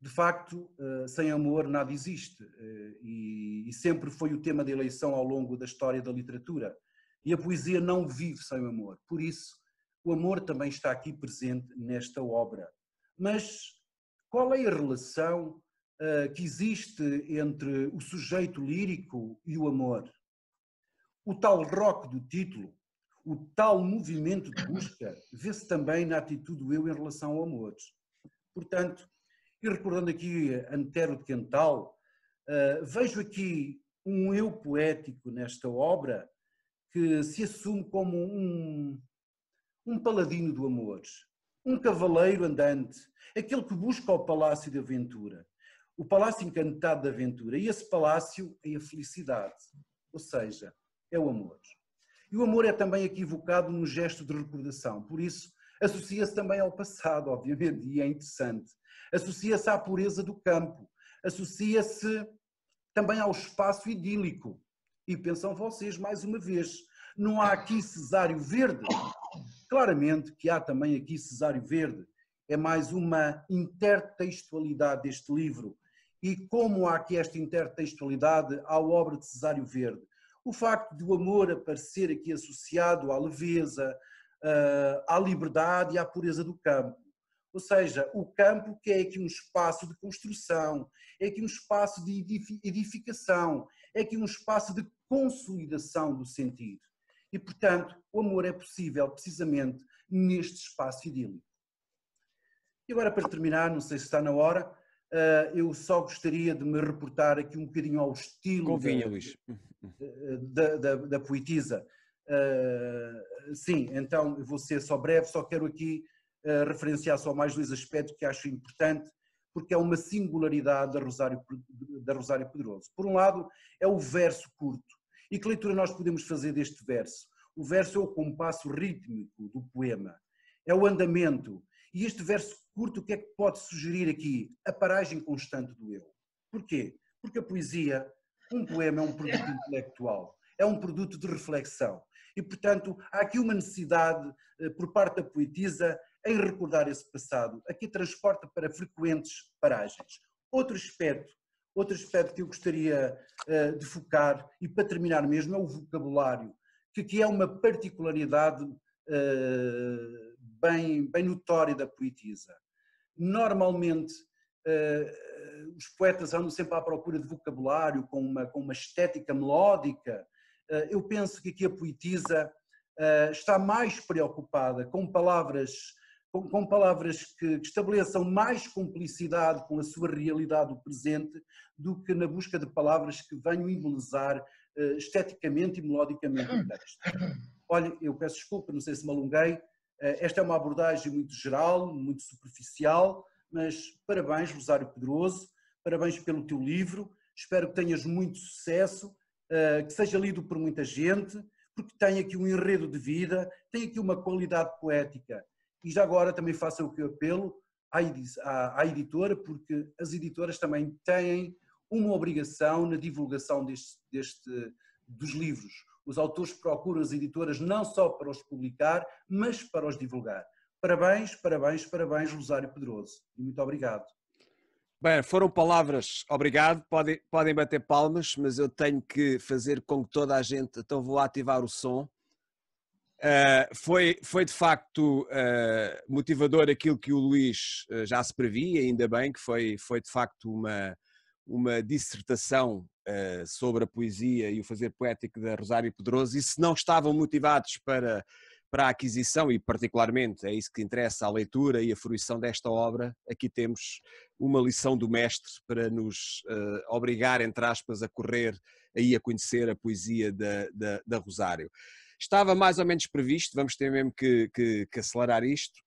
De facto, sem amor nada existe, e sempre foi o tema de eleição ao longo da história da literatura. E a poesia não vive sem o amor. Por isso, o amor também está aqui presente nesta obra. Mas qual é a relação que existe entre o sujeito lírico e o amor? O tal rock do título, o tal movimento de busca, vê-se também na atitude do eu em relação ao amor. Portanto, e recordando aqui Antero de Quental, vejo aqui um eu poético nesta obra que se assume como um paladino do amor, um cavaleiro andante, aquele que busca o palácio da aventura, o palácio encantado da aventura, e esse palácio é a felicidade, ou seja, é o amor. E o amor é também aqui evocado num gesto de recordação, por isso associa-se também ao passado, obviamente, e é interessante. Associa-se à pureza do campo, associa-se também ao espaço idílico. E pensam vocês, mais uma vez, não há aqui Cesário Verde? Claramente que há também aqui Cesário Verde. É mais uma intertextualidade deste livro. E como há aqui esta intertextualidade à obra de Cesário Verde? O facto de o amor aparecer aqui associado à leveza, à liberdade e à pureza do campo. Ou seja, o campo que é aqui um espaço de construção, é aqui um espaço de edificação, é aqui um espaço de consolidação do sentido. E, portanto, o amor é possível precisamente neste espaço idílico. E agora, para terminar, não sei se está na hora, eu só gostaria de me reportar aqui um bocadinho ao estilo Convinha, Luís. da poetisa. Sim, então eu vou ser só breve, só quero aqui referenciar só mais dois aspectos que acho importante, porque é uma singularidade da Rosário Pedroso. Por um lado, é o verso curto. E que leitura nós podemos fazer deste verso? O verso é o compasso rítmico do poema, é o andamento. E este verso curto, o que é que pode sugerir aqui? A paragem constante do eu. Porquê? Porque a poesia, um poema é um produto intelectual, é um produto de reflexão. E, portanto, há aqui uma necessidade por parte da poetisa em recordar esse passado, aqui transporta para frequentes paragens. Outro aspecto que eu gostaria de focar, e para terminar mesmo, é o vocabulário, que é uma particularidade bem notória da poetisa. Normalmente, os poetas andam sempre à procura de vocabulário, com uma estética melódica. Eu penso que aqui a poetisa está mais preocupada com palavras que estabeleçam mais cumplicidade com a sua realidade do presente do que na busca de palavras que venham embelezar esteticamente e melodicamente o texto. Olha, eu peço desculpa, não sei se me alonguei, esta é uma abordagem muito geral, muito superficial, mas parabéns, Rosário Pedroso, parabéns pelo teu livro, espero que tenhas muito sucesso, que seja lido por muita gente, porque tem aqui um enredo de vida, tem aqui uma qualidade poética. E já agora também faço o apelo à editora, porque as editoras também têm uma obrigação na divulgação dos livros. Os autores procuram as editoras não só para os publicar, mas para os divulgar. Parabéns, parabéns, parabéns, Rosário Pedroso. E muito obrigado. Bem, foram palavras, obrigado, podem bater palmas, mas eu tenho que fazer com que toda a gente, então vou ativar o som. Foi de facto motivador aquilo que o Luís já se previa, ainda bem que foi de facto uma dissertação sobre a poesia e o fazer poético da Rosário Pedroso, e se não estavam motivados para a aquisição, e particularmente é isso que interessa, a leitura e a fruição desta obra, aqui temos uma lição do mestre para nos obrigar, entre aspas, a correr aí a conhecer a poesia da Rosário. Estava mais ou menos previsto, vamos ter mesmo que acelerar isto,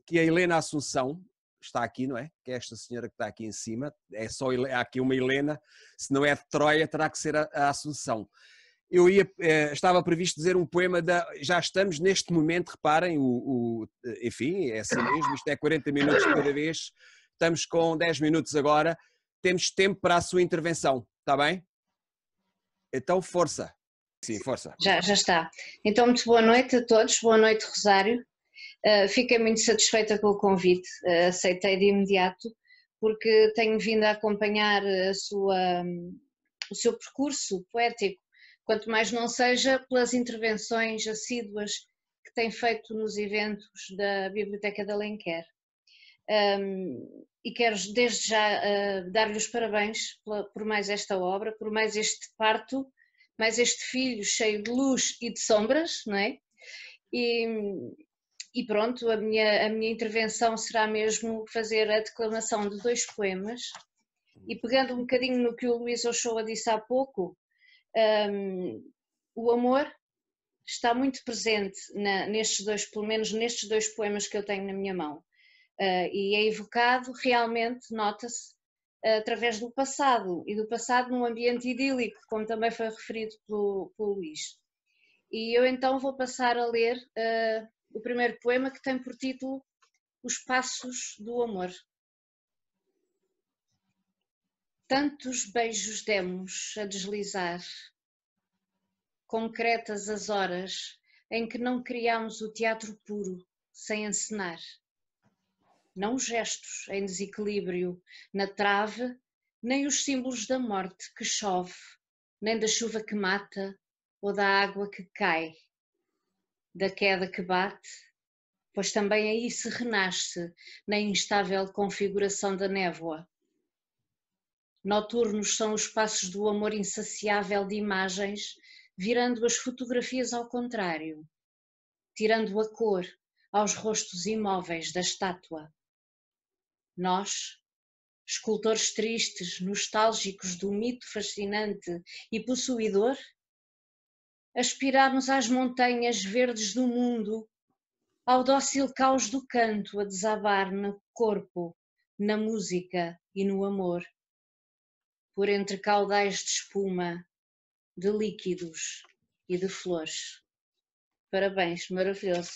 que a Helena Assunção está aqui, não é? Que é esta senhora que está aqui em cima, há aqui uma Helena, se não é de Troia terá que ser a Assunção. Estava previsto dizer um poema já estamos neste momento, reparem, enfim, é assim mesmo, isto é 40 minutos de cada vez, estamos com 10 minutos agora, temos tempo para a sua intervenção, está bem? Então, força. Sim, força. Já está. Então, muito boa noite a todos, boa noite, Rosário. Fiquei muito satisfeita com o convite, aceitei de imediato, porque tenho vindo a acompanhar o seu percurso poético, quanto mais não seja pelas intervenções assíduas que tem feito nos eventos da Biblioteca de Alenquer. E quero desde já dar-lhe os parabéns por mais esta obra, por mais este parto, mais este filho cheio de luz e de sombras, não é? E pronto, a minha intervenção será mesmo fazer a declamação de dois poemas, e pegando um bocadinho no que o Luís Ochoa disse há pouco, o amor está muito presente nestes dois, pelo menos nestes dois poemas que eu tenho na minha mão, e é evocado realmente, nota-se, através do passado, e do passado num ambiente idílico, como também foi referido pelo Luís. E eu então vou passar a ler o primeiro poema, que tem por título Os Passos do Amor. Tantos beijos demos a deslizar, concretas as horas em que não criámos o teatro puro, sem encenar. Não os gestos em desequilíbrio na trave, nem os símbolos da morte que chove, nem da chuva que mata ou da água que cai, da queda que bate pois também aí se renasce na instável configuração da névoa. Noturnos são os passos do amor insaciável de imagens, virando as fotografias ao contrário, tirando a cor aos rostos imóveis da estátua. Nós, escultores tristes, nostálgicos do mito fascinante e possuidor, aspiramos às montanhas verdes do mundo, ao dócil caos do canto a desabar no corpo, na música e no amor, por entre caudais de espuma, de líquidos e de flores. Parabéns, maravilhoso.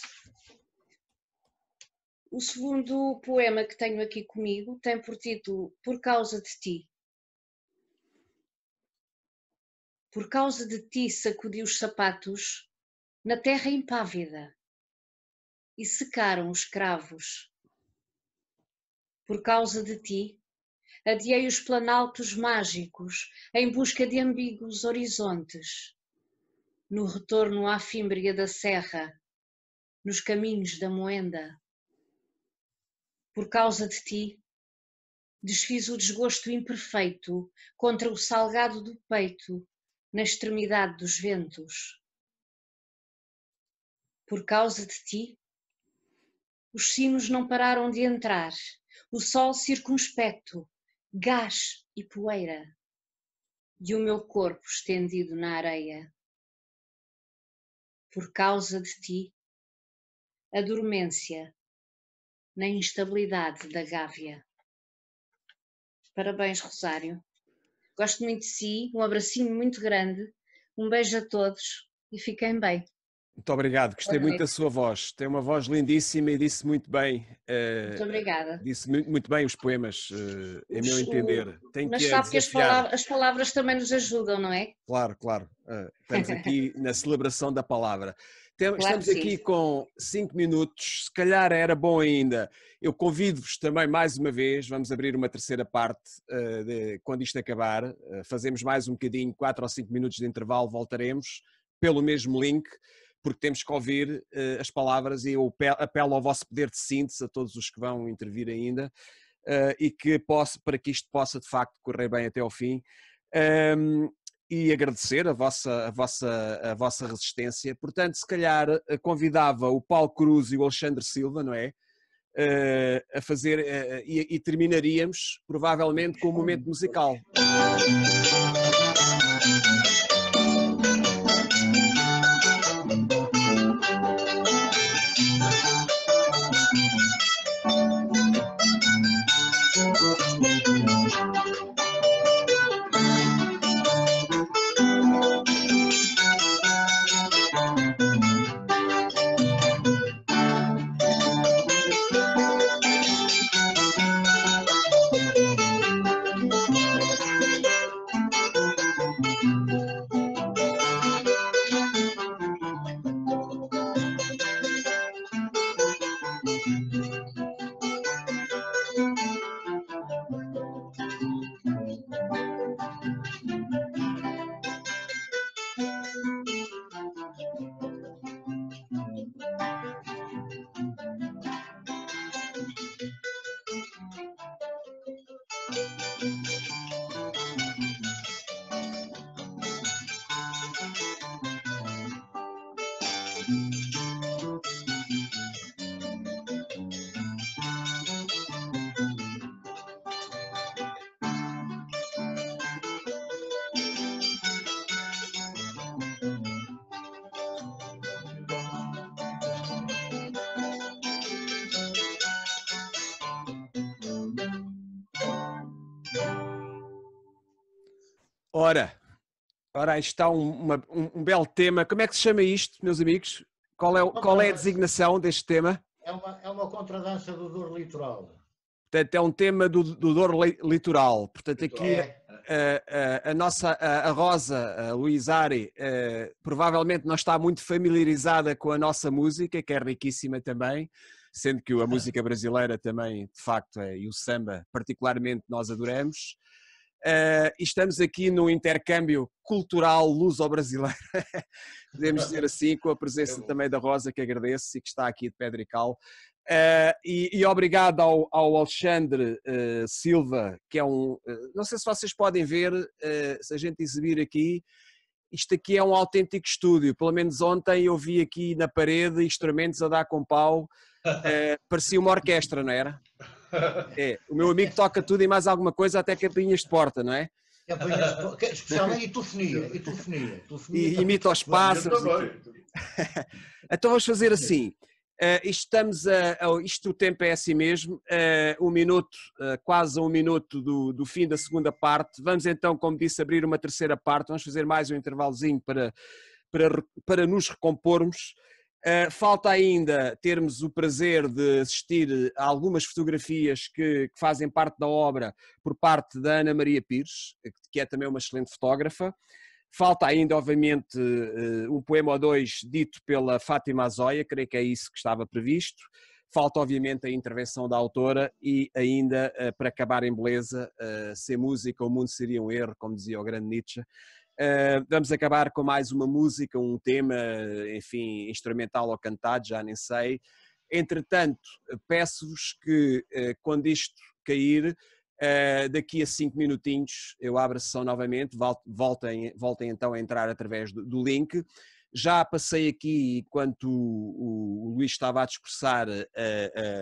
O segundo poema que tenho aqui comigo tem por título Por causa de ti. Por causa de ti sacudi os sapatos na terra impávida e secaram os cravos. Por causa de ti adiei os planaltos mágicos em busca de ambíguos horizontes, no retorno à fímbria da serra, nos caminhos da moenda. Por causa de ti, desfiz o desgosto imperfeito contra o salgado do peito na extremidade dos ventos. Por causa de ti, os sinos não pararam de entrar, o sol circunspecto, gás e poeira, e o meu corpo estendido na areia. Por causa de ti, a dormência na instabilidade da gávea. Parabéns, Rosário. Gosto muito de si, um abracinho muito grande, um beijo a todos e fiquem bem. Muito obrigado, gostei muito da sua voz. Tem uma voz lindíssima e disse muito bem. Muito obrigada. Disse muito bem os poemas, em meu entender. Tem Mas que sabe que desafiar. as palavras também nos ajudam, não é? Claro, claro. Estamos aqui na celebração da palavra. Claro Estamos que sim. aqui com 5 minutos, se calhar era bom ainda. Eu convido-vos também mais uma vez, vamos abrir uma terceira parte quando isto acabar. Fazemos mais um bocadinho, 4 ou 5 minutos de intervalo, voltaremos pelo mesmo link, porque temos que ouvir as palavras e eu apelo ao vosso poder de síntese, a todos os que vão intervir ainda, e que para que isto possa de facto correr bem até ao fim. E agradecer a vossa resistência. Portanto, se calhar convidava o Paulo Cruz e o Alexandre Silva, não é? A fazer, e terminaríamos provavelmente com um momento musical. Ora, aí está um belo tema. Como é que se chama isto, meus amigos? Qual é a designação deste tema? É uma contradança do Douro Litoral. Portanto, é um tema do Douro Litoral. Portanto, aqui a Rosa, a Luísari, provavelmente não está muito familiarizada com a nossa música, que é riquíssima também, sendo que a música brasileira também, de facto, e o samba, particularmente, nós adoramos. e estamos aqui no intercâmbio cultural luso-brasileiro, podemos dizer assim, com a presença também da Rosa, que agradeço e que está aqui de pedra e cal. E obrigado ao Alexandre Silva, que é não sei se vocês podem ver, se a gente exibir aqui, isto aqui é um autêntico estúdio, pelo menos ontem eu vi aqui na parede instrumentos a dar com pau, parecia uma orquestra, não era? O meu amigo toca tudo e mais alguma coisa, até campainhas de porta, não é? Especialmente e telefonia. E imita os pássaros. Então vamos fazer assim. Isto o tempo é assim mesmo, quase um minuto do fim da segunda parte. Vamos então, como disse, abrir uma terceira parte. Vamos fazer mais um intervalozinho para nos recompormos. Falta ainda termos o prazer de assistir a algumas fotografias que fazem parte da obra por parte da Ana Maria Pires, que é também uma excelente fotógrafa. Falta ainda, obviamente, um poema ou dois dito pela Fátima Azóia, creio que é isso que estava previsto. Falta, obviamente, a intervenção da autora e ainda, para acabar em beleza, sem música o mundo seria um erro, como dizia o grande Nietzsche. Vamos acabar com mais uma música, um tema, enfim, instrumental ou cantado, já nem sei. Entretanto, peço-vos que, quando isto cair, daqui a 5 minutinhos eu abro a sessão novamente, voltem então a entrar através do link. Já passei aqui, enquanto o Luís estava a discursar,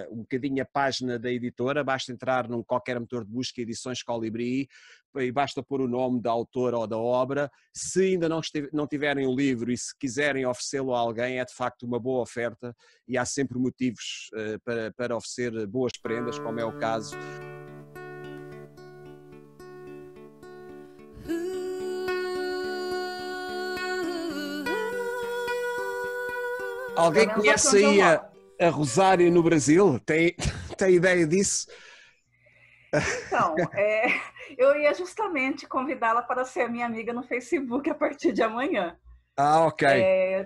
um bocadinho a página da editora, basta entrar num qualquer motor de busca, Edições Colibri, e basta pôr o nome da autora ou da obra. Se ainda não tiverem o livro e se quiserem oferecê-lo a alguém, é de facto uma boa oferta e há sempre motivos para oferecer boas prendas, como é o caso. Alguém conhece aí a Rosário no Brasil? Tem ideia disso? Então, eu ia justamente convidá-la para ser minha amiga no Facebook a partir de amanhã. Ok.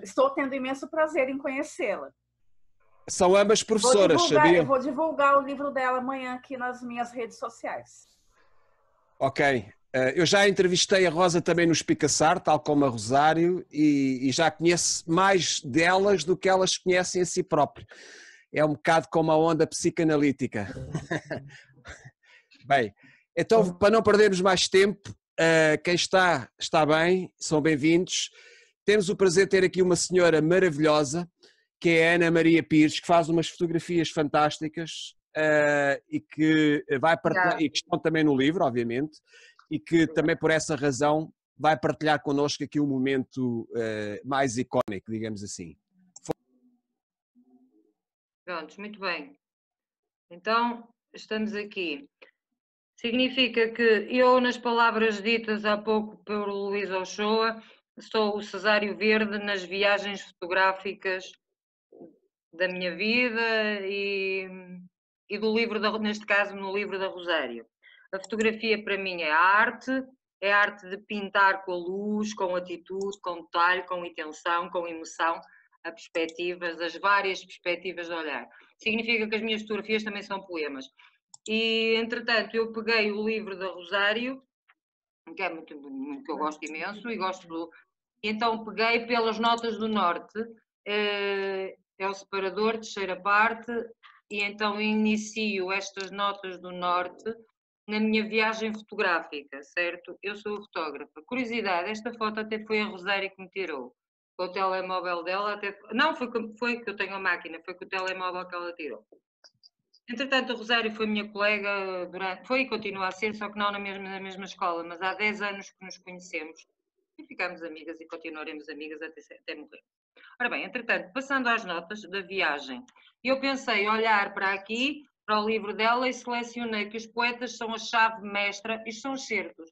Estou tendo imenso prazer em conhecê-la. São ambas professoras, sabia? Eu vou divulgar o livro dela amanhã aqui nas minhas redes sociais. Ok. Eu já entrevistei a Rosa também no Espicaçar, tal como a Rosário, e já conheço mais delas do que elas conhecem a si próprias. É um bocado como a onda psicanalítica. Bem, então, para não perdermos mais tempo, quem está bem, são bem-vindos. Temos o prazer de ter aqui uma senhora maravilhosa, que é a Ana Maria Pires, que faz umas fotografias fantásticas e que vai partilhar, e que estão também no livro, obviamente, e que também por essa razão vai partilhar connosco aqui um momento mais icónico, digamos assim. Prontos, muito bem. Então, estamos aqui. Significa que eu, nas palavras ditas há pouco pelo Luís Ochoa, sou o Cesário Verde nas viagens fotográficas da minha vida e do livro, neste caso, no livro da Rosário. A fotografia para mim é arte de pintar com a luz, com atitude, com detalhe, com intenção, com emoção, as várias perspectivas de olhar. Significa que as minhas fotografias também são poemas. E, entretanto, eu peguei o livro da Rosário, que é muito que eu gosto imenso, e então peguei pelas Notas do Norte, é o separador, terceira parte, e então inicio estas Notas do Norte na minha viagem fotográfica, certo? Eu sou fotógrafa. Curiosidade, esta foto até foi a Rosário que me tirou. Com o telemóvel dela, não, foi que eu tenho a máquina, foi com o telemóvel que ela tirou. Entretanto, a Rosário foi minha colega, foi e continua a ser, só que não na mesma escola, mas há 10 anos que nos conhecemos e ficamos amigas e continuaremos amigas até morrer. Ora bem, entretanto, passando às notas da viagem, eu pensei olhar para aqui, para o livro dela, e selecionei que os poetas são a chave mestra, isto são excertos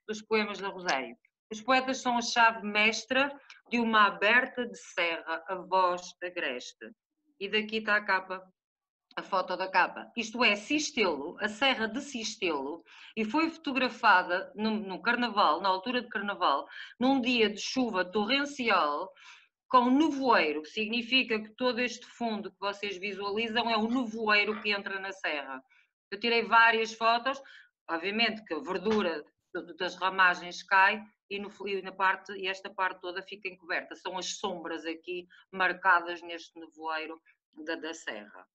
dos poemas da Rosário. Os poetas são a chave mestra de uma aberta de serra, a voz agreste. E daqui está a capa, a foto da capa. Isto é Sistelo, a Serra de Sistelo, e foi fotografada no Carnaval, na altura de Carnaval, num dia de chuva torrencial, com nevoeiro, que significa que todo este fundo que vocês visualizam é o nevoeiro que entra na serra. Eu tirei várias fotos, obviamente que a verdura das ramagens cai e esta parte toda fica encoberta. São as sombras aqui marcadas neste nevoeiro da serra.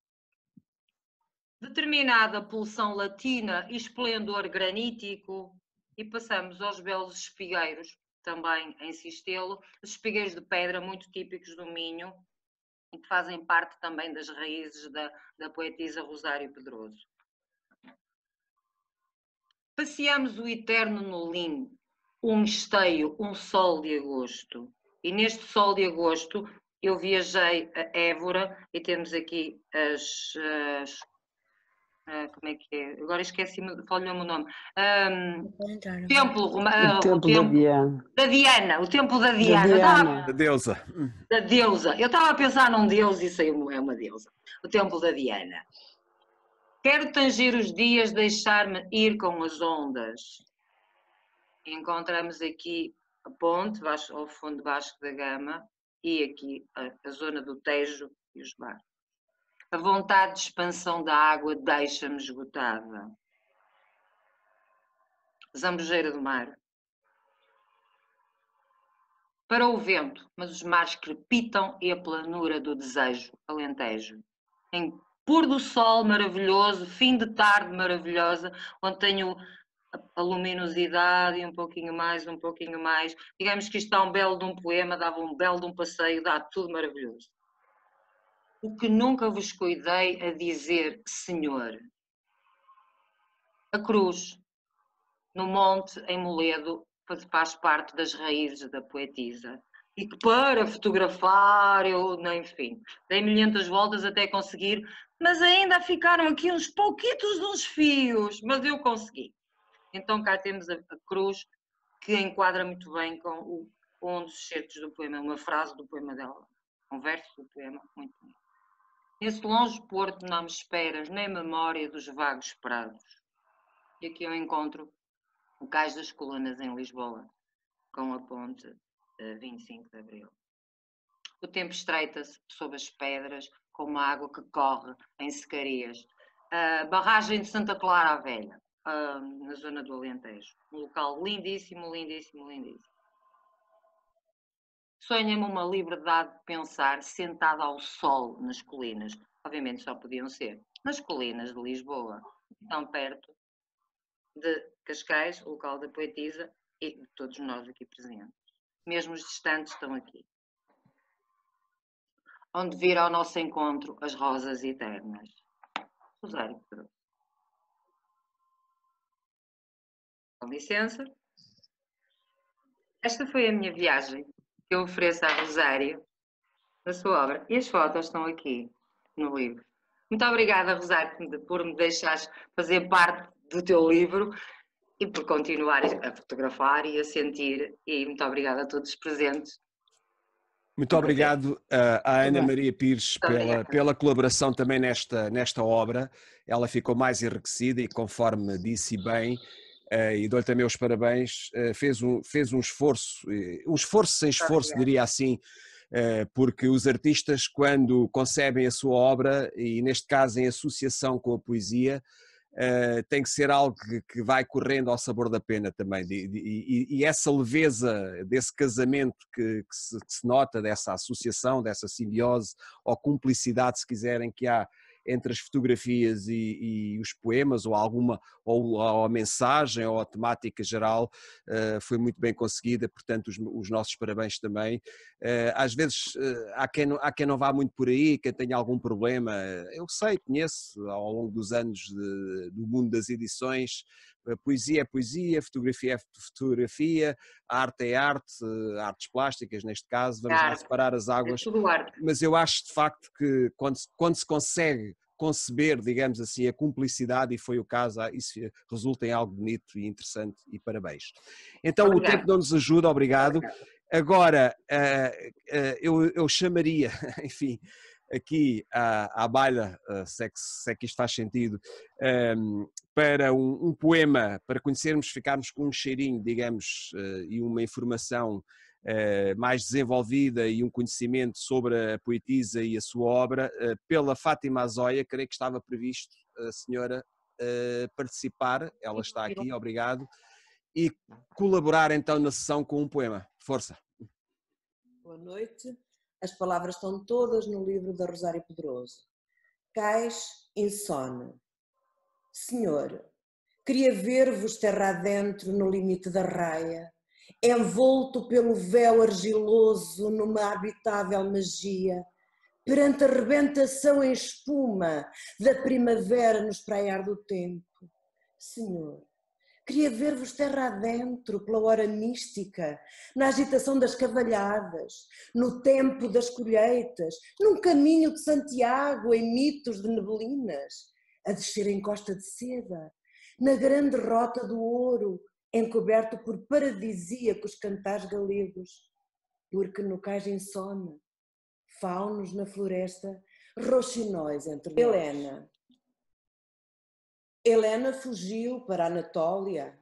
Determinada pulsão latina e esplendor granítico, e passamos aos belos espigueiros, também em Cistelo, os espigueiros de pedra muito típicos do Minho e que fazem parte também das raízes da poetisa Rosário Pedroso. Passeamos o eterno no Lim, um esteio, um sol de agosto. E neste sol de agosto eu viajei a Évora e temos aqui como é que é? Agora esqueci-me, falhou-me o nome. Templo da Diana. O templo da Diana. Da deusa. Da deusa. Eu estava a pensar num deus e isso aí é uma deusa. O templo da Diana. Quero tanger os dias, deixar-me ir com as ondas. Encontramos aqui a ponte, ao fundo de Vasco da Gama, e aqui a zona do Tejo e os barcos. A vontade de expansão da água deixa-me esgotada. Zambujeira do mar. Para o vento, mas os mares crepitam e a planura do desejo, Alentejo. Em pôr do sol maravilhoso, fim de tarde maravilhosa, onde tenho a luminosidade e um pouquinho mais. Digamos que isto dá um belo de um poema, dava um belo de um passeio, dá tudo maravilhoso. O que nunca vos cuidei a dizer, Senhor. A cruz, no monte, em Moledo, faz parte das raízes da poetisa. E que para fotografar, enfim, dei milhentas voltas até conseguir, mas ainda ficaram aqui uns pouquitos de uns fios, mas eu consegui. Então cá temos a cruz, que enquadra muito bem com um dos certos do poema, uma frase do poema dela, um verso do poema, muito bem. Nesse longe porto não me esperas, nem memória dos vagos prados. E aqui eu encontro o Cais das Colunas em Lisboa, com a ponte 25 de Abril. O tempo estreita-se sob as pedras, com uma água que corre em secarias. A barragem de Santa Clara a Velha, na zona do Alentejo. Um local lindíssimo, lindíssimo, lindíssimo. Sonha-me uma liberdade de pensar sentada ao sol nas colinas. Obviamente só podiam ser nas colinas de Lisboa, tão perto de Cascais, o local da poetisa, e de todos nós aqui presentes. Mesmo os distantes estão aqui. Onde vir ao nosso encontro as rosas eternas. Rosário Pedroso. Com licença. Esta foi a minha viagem que eu ofereço à Rosário, na sua obra. E as fotos estão aqui no livro. Muito obrigada, Rosário, por me deixares fazer parte do teu livro e por continuar a fotografar e a sentir. E muito obrigada a todos os presentes. Muito obrigado à Ana Maria Pires pela colaboração também nesta obra. Ela ficou mais enriquecida e, conforme disse bem, e dou-lhe também os parabéns, fez um esforço sem esforço, diria assim, porque os artistas, quando concebem a sua obra, e neste caso em associação com a poesia, tem que ser algo que vai correndo ao sabor da pena também, e essa leveza desse casamento que se nota, dessa associação, dessa simbiose ou cumplicidade, se quiserem, que há entre as fotografias e os poemas, ou a mensagem ou a temática geral, foi muito bem conseguida, portanto os nossos parabéns também. Às vezes há quem não vá muito por aí, quem tenha algum problema, eu conheço ao longo dos anos do mundo das edições. Poesia é poesia, fotografia é fotografia, arte é arte, artes plásticas neste caso, vamos lá separar as águas, mas eu acho de facto que quando se consegue conceber, digamos assim, a cumplicidade, e foi o caso, isso resulta em algo bonito e interessante, e parabéns. Então obrigado. O tempo não nos ajuda, obrigado. Agora, eu chamaria, enfim, aqui à baila, se é que isto faz sentido, para um poema, para conhecermos, ficarmos com um cheirinho, digamos, e uma informação mais desenvolvida e um conhecimento sobre a poetisa e a sua obra, pela Fátima Azóia. Creio que estava previsto, a senhora, participar, ela está aqui, obrigado, e colaborar então na sessão com um poema. Força. Boa noite. As palavras estão todas no livro da Rosário Pedroso. Cais insone. Senhor, queria ver-vos terra adentro no limite da raia, envolto pelo véu argiloso numa habitável magia, perante a rebentação em espuma da primavera no espraiar do tempo. Senhor, queria ver-vos terra adentro pela hora mística, na agitação das cavalhadas, no tempo das colheitas, num caminho de Santiago em mitos de neblinas, a descer em costa de seda, na grande rota do ouro, encoberto por paradisíacos cantares galegos, porque no cais insone, faunos na floresta, roxinóis entre nós. Helena fugiu para a Anatólia,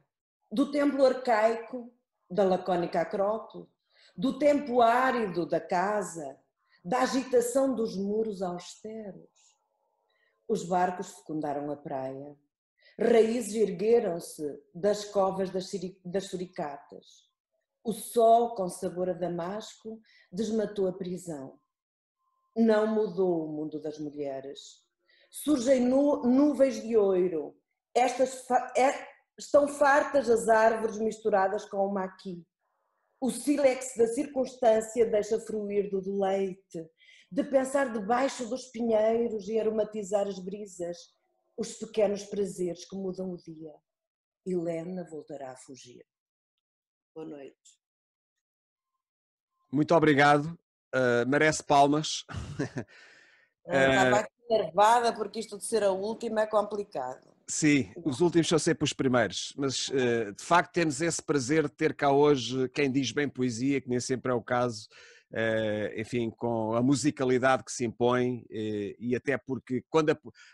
do templo arcaico, da lacónica Acrópole, do tempo árido da casa, da agitação dos muros austeros. Os barcos fecundaram a praia, raízes ergueram-se das covas das suricatas. O sol, com sabor a damasco, desmatou a prisão. Não mudou o mundo das mulheres. Surgem nuvens de ouro. Estão fartas as árvores misturadas com o maqui. O sílex da circunstância deixa fruir do deleite, de pensar debaixo dos pinheiros e aromatizar as brisas, os pequenos prazeres que mudam o dia. Helena voltará a fugir. Boa noite. Muito obrigado. Merece palmas. Estava aqui nervada porque isto de ser a última é complicado. Sim, os últimos são sempre os primeiros, mas de facto temos esse prazer de ter cá hoje quem diz bem poesia, que nem sempre é o caso, enfim, com a musicalidade que se impõe e até porque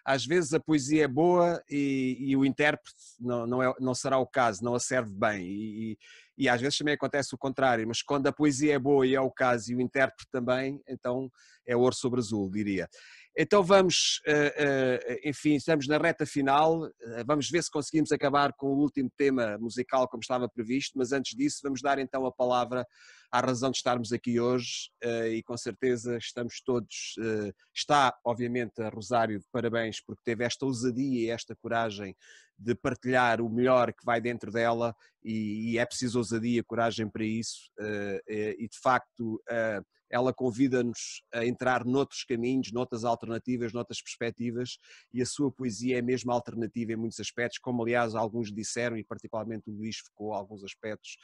às vezes a poesia é boa e o intérprete não será o caso, não a serve bem e às vezes também acontece o contrário, mas quando a poesia é boa e é o caso e o intérprete também, então é ouro sobre azul, diria. Então vamos, enfim, estamos na reta final, vamos ver se conseguimos acabar com o último tema musical como estava previsto, mas antes disso vamos dar então a palavra à razão de estarmos aqui hoje e com certeza estamos todos, está obviamente a Rosário de parabéns porque teve esta ousadia e esta coragem de partilhar o melhor que vai dentro dela e é preciso ousadia e coragem para isso e de facto ela convida-nos a entrar noutros caminhos, noutras alternativas, noutras perspectivas e a sua poesia é mesmo alternativa em muitos aspectos, como aliás alguns disseram e particularmente o Luís focou alguns aspectos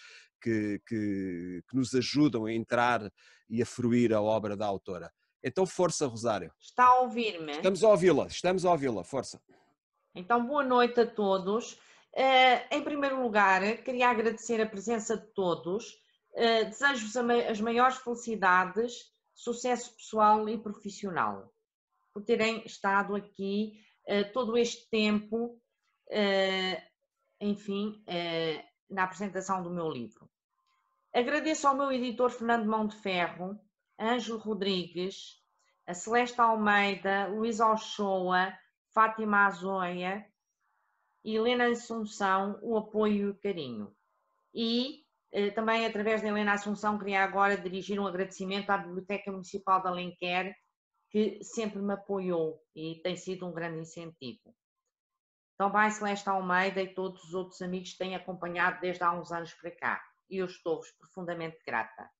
que nos ajudam a entrar e a fruir a obra da autora. Então força, Rosário. Está a ouvir-me? Estamos a ouvi-la, força. Então boa noite a todos. Em primeiro lugar, queria agradecer a presença de todos. Desejo-vos as maiores felicidades, sucesso pessoal e profissional, por terem estado aqui todo este tempo, enfim, na apresentação do meu livro. Agradeço ao meu editor Fernando Mão de Ferro, Ângelo Rodrigues, a Celeste Almeida, Luísa Ochoa, Fátima Azoia e Helena Assunção o apoio e o carinho. E também, através da Helena Assunção, queria agora dirigir um agradecimento à Biblioteca Municipal de Alenquer, que sempre me apoiou e tem sido um grande incentivo. Também Celeste Almeida e todos os outros amigos que têm acompanhado desde há uns anos para cá. E eu estou-vos profundamente grata.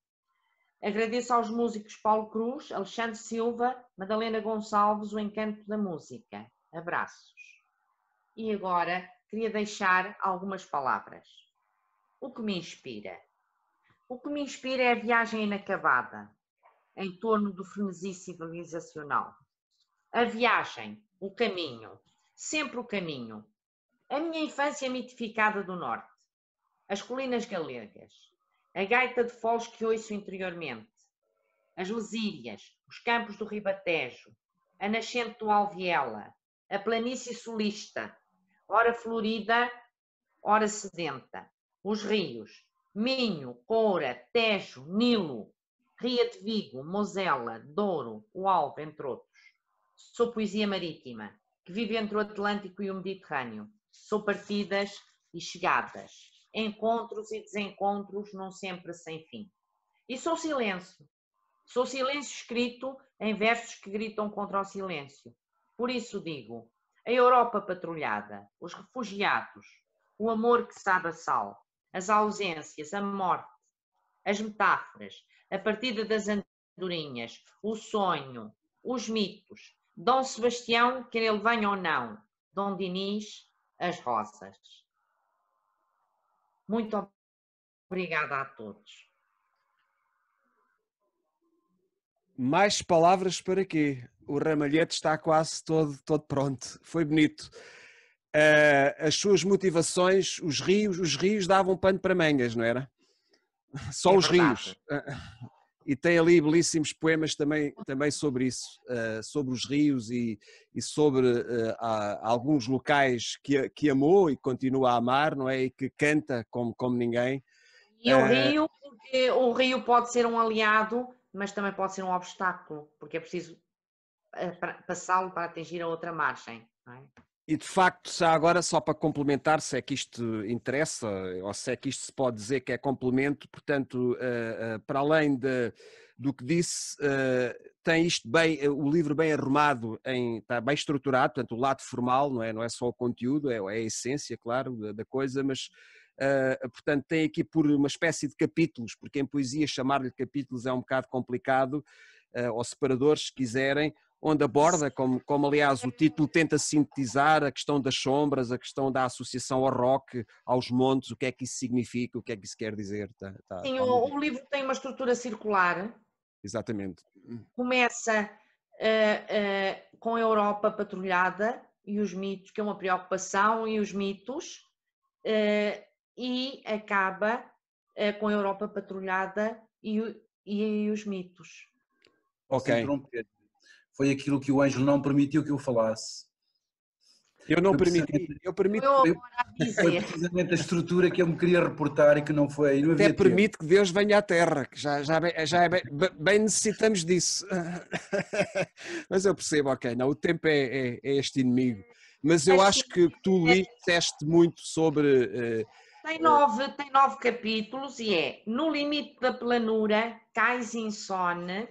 Agradeço aos músicos Paulo Cruz, Alexandre Silva, Madalena Gonçalves, o encanto da música. Abraços. E agora queria deixar algumas palavras. O que me inspira? O que me inspira é a viagem inacabada, em torno do frenesi civilizacional. A viagem, o caminho, sempre o caminho. A minha infância mitificada do norte, as colinas galegas, a gaita de foles que ouço interiormente, as lesírias, os campos do Ribatejo, a nascente do Alviela, a planície sulista, ora florida, ora sedenta, os rios, Minho, Coura, Tejo, Nilo, Ria de Vigo, Mosela, Douro, o Alvo, entre outros. Sou poesia marítima, que vive entre o Atlântico e o Mediterrâneo. Sou partidas e chegadas, encontros e desencontros num sempre sem fim. E sou silêncio escrito em versos que gritam contra o silêncio. Por isso digo, a Europa patrulhada, os refugiados, o amor que sabe a sal, as ausências, a morte, as metáforas, a partida das andorinhas, o sonho, os mitos, Dom Sebastião, quer ele venha ou não, Dom Dinis, as rosas. Muito obrigada a todos. Mais palavras para quê? O ramalhete está quase todo pronto. Foi bonito. As suas motivações, os rios davam pano para mangas, não era? Só os rios. E tem ali belíssimos poemas também sobre isso, sobre os rios e sobre alguns locais que amou e continua a amar, não é? E que canta como ninguém. E o rio, porque o rio pode ser um aliado, mas também pode ser um obstáculo, porque é preciso passá-lo para atingir a outra margem, não é? E de facto, agora só para complementar, se é que isto interessa, ou se é que isto se pode dizer que é complemento, portanto, para além do que disse, tem isto bem, o livro bem arrumado, está bem estruturado, portanto o lado formal, não é só o conteúdo, é a essência, claro, da coisa, mas portanto tem aqui por uma espécie de capítulos, porque em poesia chamar-lhe capítulos é um bocado complicado, ou separadores, se quiserem, onde aborda, como aliás o título tenta sintetizar a questão das sombras, a questão da associação ao rock, aos montes, o que é que isso significa, o que é que isso quer dizer. Sim, o livro tem uma estrutura circular. Exatamente. Começa com a Europa patrulhada e os mitos, que é uma preocupação, e os mitos, e acaba com a Europa patrulhada e os mitos. Ok. Foi aquilo que o Ângelo não permitiu que eu falasse. Eu não permiti. Foi precisamente a estrutura que eu me queria reportar e que não foi. Não até permite que Deus venha à Terra, que já bem necessitamos disso. Mas eu percebo, ok, não, o tempo é este inimigo. Mas eu acho que tu, Luís, disseste muito sobre... Tem nove capítulos e é No Limite da Planura, Cais Insone,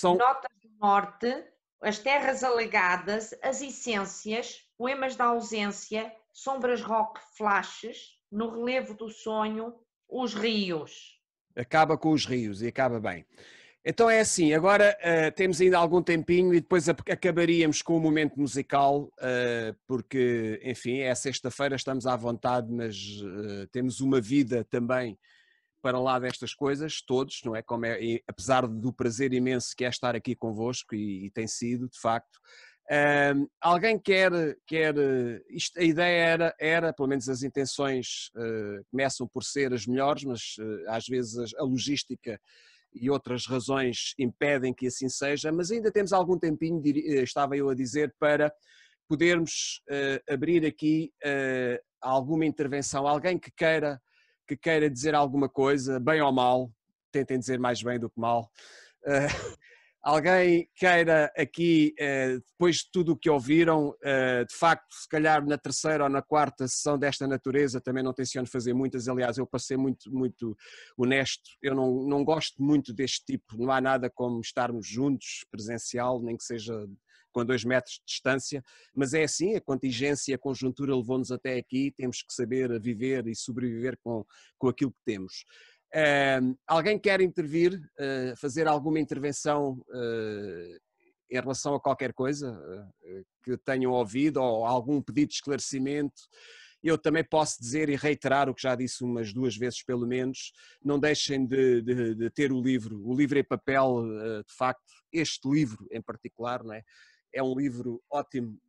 Notas do Norte, As Terras Alagadas, As Essências, Poemas da Ausência, Sombras Rock Flashes, No Relevo do Sonho, Os Rios. Acaba com os rios e acaba bem. Então é assim, agora temos ainda algum tempinho e depois acabaríamos com o momento musical, porque, enfim, é sexta-feira, estamos à vontade, mas temos uma vida também para lá destas coisas, todos, não é? Apesar do prazer imenso que é estar aqui convosco, e tem sido, de facto. Alguém quer isto, a ideia era, pelo menos as intenções começam por ser as melhores, mas às vezes a logística e outras razões impedem que assim seja, mas ainda temos algum tempinho, estava eu a dizer, para podermos abrir aqui alguma intervenção, alguém que queira dizer alguma coisa, bem ou mal, tentem dizer mais bem do que mal, alguém queira aqui, depois de tudo o que ouviram, de facto, se calhar na terceira ou na quarta sessão desta natureza, também não tenciono fazer muitas, aliás, eu passei muito honesto, eu não gosto muito deste tipo, não há nada como estarmos juntos, presencial, nem que seja com 2 metros de distância, mas é assim, a contingência, a conjuntura levou-nos até aqui, temos que saber viver e sobreviver com aquilo que temos. Alguém quer intervir, fazer alguma intervenção em relação a qualquer coisa que tenham ouvido ou algum pedido de esclarecimento? Eu também posso dizer e reiterar o que já disse umas 2 vezes pelo menos, não deixem de ter o livro em papel, de facto, este livro em particular, não é? É um livro ótimo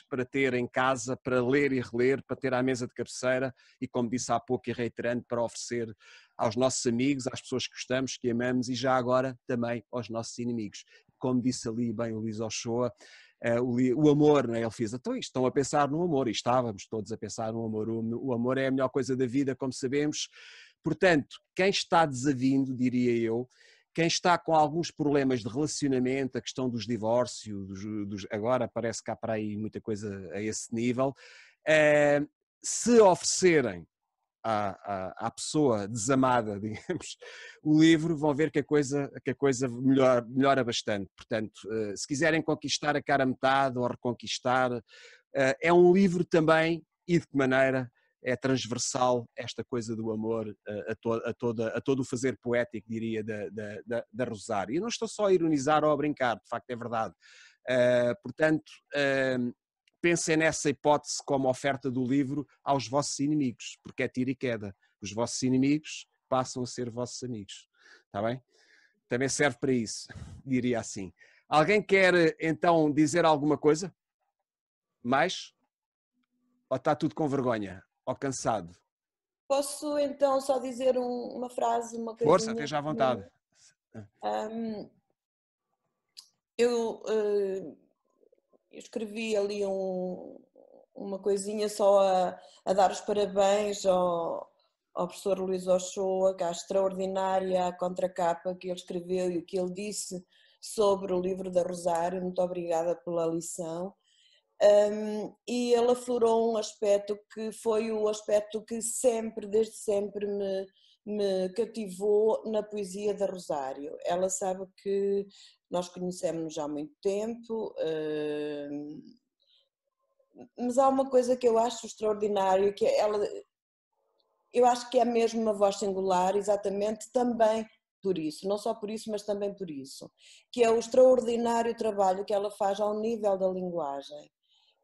para ter em casa, para ler e reler, para ter à mesa de cabeceira e, como disse há pouco e reiterando, para oferecer aos nossos amigos, às pessoas que gostamos, que amamos e já agora também aos nossos inimigos. Como disse ali bem o Luís Ochoa, o amor, não é? Ele fez, então estão a pensar no amor, e estávamos todos a pensar no amor. O amor é a melhor coisa da vida, como sabemos. Portanto, quem está desavindo, diria eu, quem está com alguns problemas de relacionamento, a questão dos divórcios, agora parece que há para aí muita coisa a esse nível, se oferecerem à pessoa desamada, digamos, o livro, vão ver que a coisa melhora bastante. Portanto, se quiserem conquistar a cara metade ou reconquistar, é um livro também, e de que maneira é transversal esta coisa do amor a todo o fazer poético, diria, da Rosário. E não estou só a ironizar ou a brincar, de facto é verdade. Portanto, pensem nessa hipótese como oferta do livro aos vossos inimigos, porque é tiro e queda. Os vossos inimigos passam a ser vossos amigos. Está bem? Também serve para isso, diria assim. Alguém quer então dizer alguma coisa? Mais? Ou está tudo com vergonha? Ou cansado? Posso então só dizer uma frase, uma coisinha? Força, esteja à vontade. Eu escrevi ali uma coisinha só a dar os parabéns ao professor Luís Ochoa, que é extraordinária a contracapa que ele escreveu e o que ele disse sobre o livro da Rosário. Muito obrigada pela lição. E ele aflorou um aspecto que foi o aspecto que sempre, desde sempre, me cativou na poesia da Rosário. Ela sabe que nós conhecemos-nos há muito tempo, mas há uma coisa que eu acho extraordinário, que eu acho que é mesmo uma voz singular, exatamente também por isso, não só por isso, mas também por isso, que é o extraordinário trabalho que ela faz ao nível da linguagem.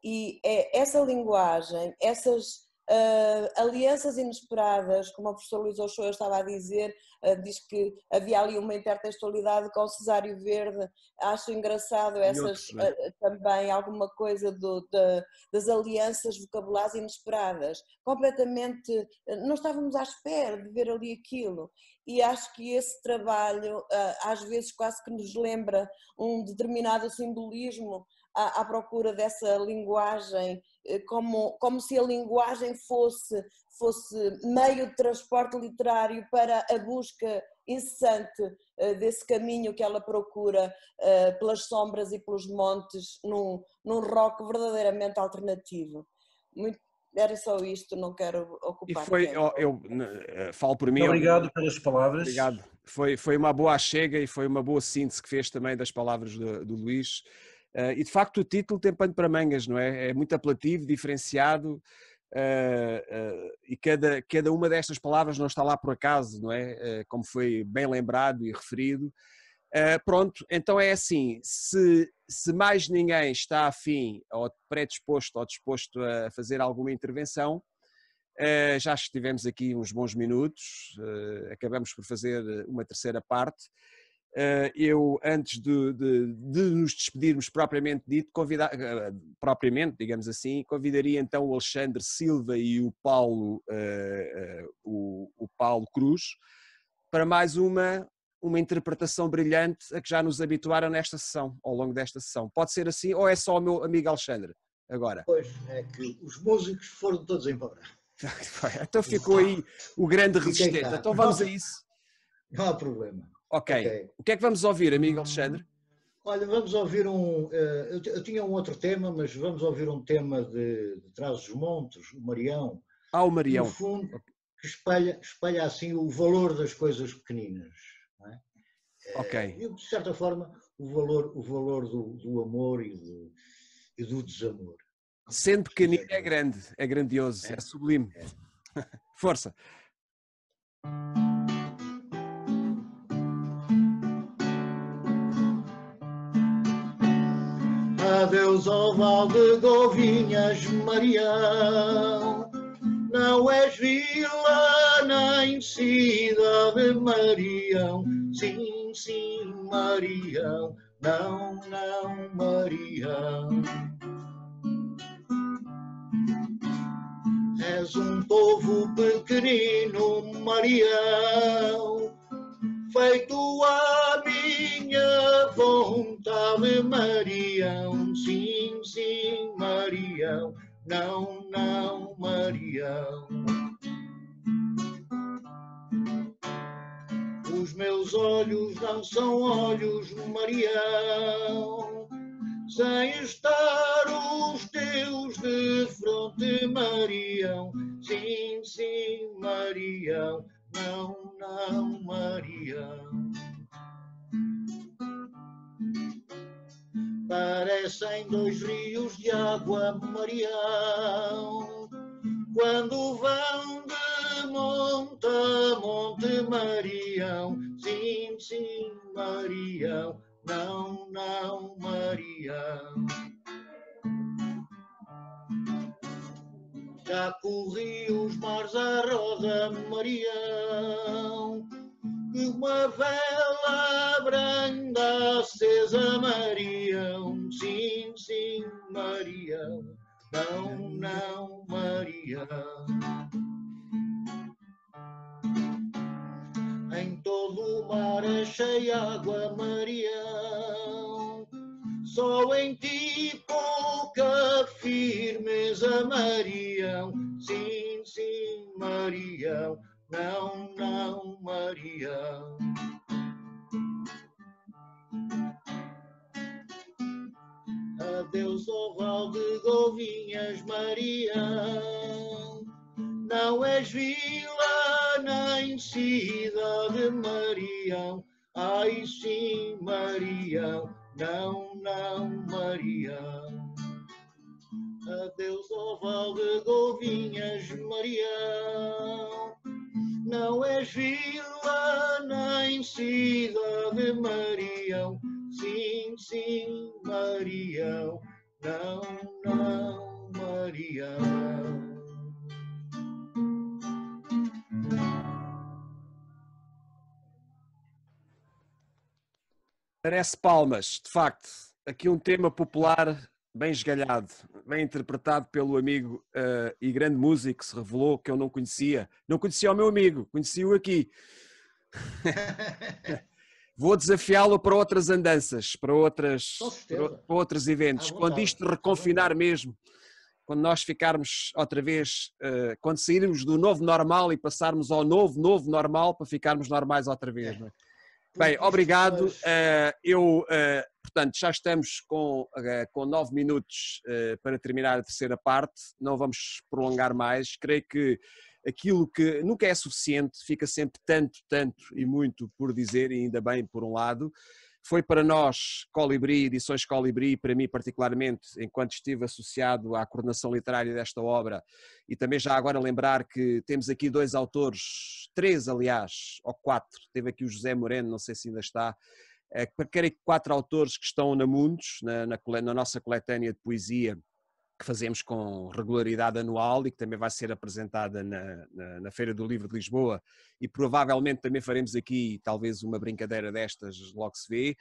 E é essa linguagem, essas alianças inesperadas, como o professor Luís Ochoa estava a dizer, diz que havia ali uma intertextualidade com o Cesário Verde. Acho engraçado também alguma coisa das alianças vocabulares inesperadas, completamente, não estávamos à espera de ver ali aquilo, e acho que esse trabalho às vezes quase que nos lembra um determinado simbolismo à procura dessa linguagem, como se a linguagem fosse meio de transporte literário para a busca incessante desse caminho que ela procura pelas sombras e pelos montes num rock verdadeiramente alternativo. Era só isto, não quero ocupar tempo. Eu falo por mim. Obrigado pelas palavras. Obrigado. Foi uma boa achega e foi uma boa síntese que fez também das palavras do Luís. E de facto o título tem pano para mangas, não é? É muito apelativo, diferenciado, e cada uma destas palavras não está lá por acaso, não é? Como foi bem lembrado e referido. Pronto, então é assim, se mais ninguém está afim ou predisposto ou disposto a fazer alguma intervenção, já estivemos aqui uns bons minutos, acabamos por fazer uma terceira parte. Eu, antes de nos despedirmos propriamente dito, digamos assim, convidaria então o Alexandre Silva e o Paulo Cruz para mais uma interpretação brilhante a que já nos habituaram nesta sessão, ao longo desta sessão. Pode ser assim, ou é só o meu amigo Alexandre agora? Pois, é que os músicos foram todos embora. Então ficou aí o grande resistente. Então vamos a isso. Não há problema. Ok. O que é que vamos ouvir, amigo Alexandre? Olha, vamos ouvir eu tinha um outro tema, mas vamos ouvir um tema de Trás-os-Montes, o Marião. O Marião. No fundo, que espelha assim o valor das coisas pequeninas. Não é? Ok. E, de certa forma, o valor do amor e do desamor. Sendo pequenino é grande, é grandioso, é sublime. Força! Adeus ao val de Govinhas, Marião, não és vila nem cidade, Marião, sim, sim, Marião, não, não, Marião. És um povo pequenino, Marião, feito à minha vontade, Marião, sim, sim, Marião, não, não, Marião. Os meus teus olhos não são olhos, Marião, sem estar os teus de fronte, Marião. Sim, sim, Marião, não, não, Marião. Parecem dois rios de água, Marião, quando vão de monte a monte, Marião. Sim, sim, Marião, não, não, Marião. Já corri os mares à roda, Marião, e uma vela branda acesa, Marião. Sim, sim, Marião, não, não, Marião. Em todo o mar achei água, Marião, só em ti pouca firmeza, Marião. Sim, sim, Marião, não, não, Marião. Adeus, oval de Golvinhas, Marião, não és vila nem cidade, Marião. Ai, sim, Marião, não, não, Marião. Adeus, oval de Golvinhas, Marião, não és vila nem cidade, Marião. Sim, sim, Marião, não, não, Marião. Merece palmas, de facto. Aqui um tema popular bem esgalhado, bem interpretado pelo amigo e grande músico que se revelou, que eu não conhecia. Não conhecia o meu amigo, conheci-o aqui. Vou desafiá-lo para outras andanças, para outros eventos. Quando isto reconfinar mesmo, quando nós ficarmos outra vez, quando sairmos do novo normal e passarmos ao novo normal para ficarmos normais outra vez. Não é? Bem, obrigado. Portanto, já estamos com 9 minutos para terminar a terceira parte. Não vamos prolongar mais. Creio que aquilo que nunca é suficiente, fica sempre tanto e muito por dizer, e ainda bem por um lado. Foi para nós, Colibri, Edições Colibri, para mim particularmente, enquanto estive associado à coordenação literária desta obra, e também já agora lembrar que temos aqui 2 autores, 3 aliás, ou 4, teve aqui o José Moreno, não sei se ainda está, creio que 4 autores que estão na Mundos, na nossa coletânea de poesia, que fazemos com regularidade anual e que também vai ser apresentada na Feira do Livro de Lisboa, e provavelmente também faremos aqui talvez uma brincadeira destas, logo se vê,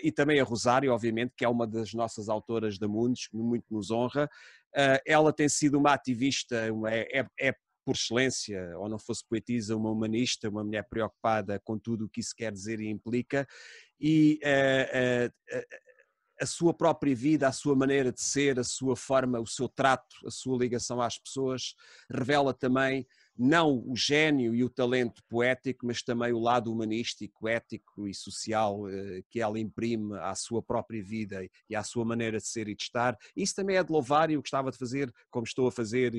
e também a Rosário, obviamente, que é uma das nossas autoras da Mundos, que muito nos honra. Ela tem sido uma ativista, é por excelência, ou não fosse poetisa, uma humanista, uma mulher preocupada com tudo o que isso quer dizer e implica, e a sua própria vida, a sua maneira de ser, a sua forma, o seu trato, a sua ligação às pessoas, revela também não o gênio e o talento poético, mas também o lado humanístico, ético e social que ela imprime à sua própria vida e à sua maneira de ser e de estar. Isso também é de louvar, e eu gostava de fazer como estou a fazer,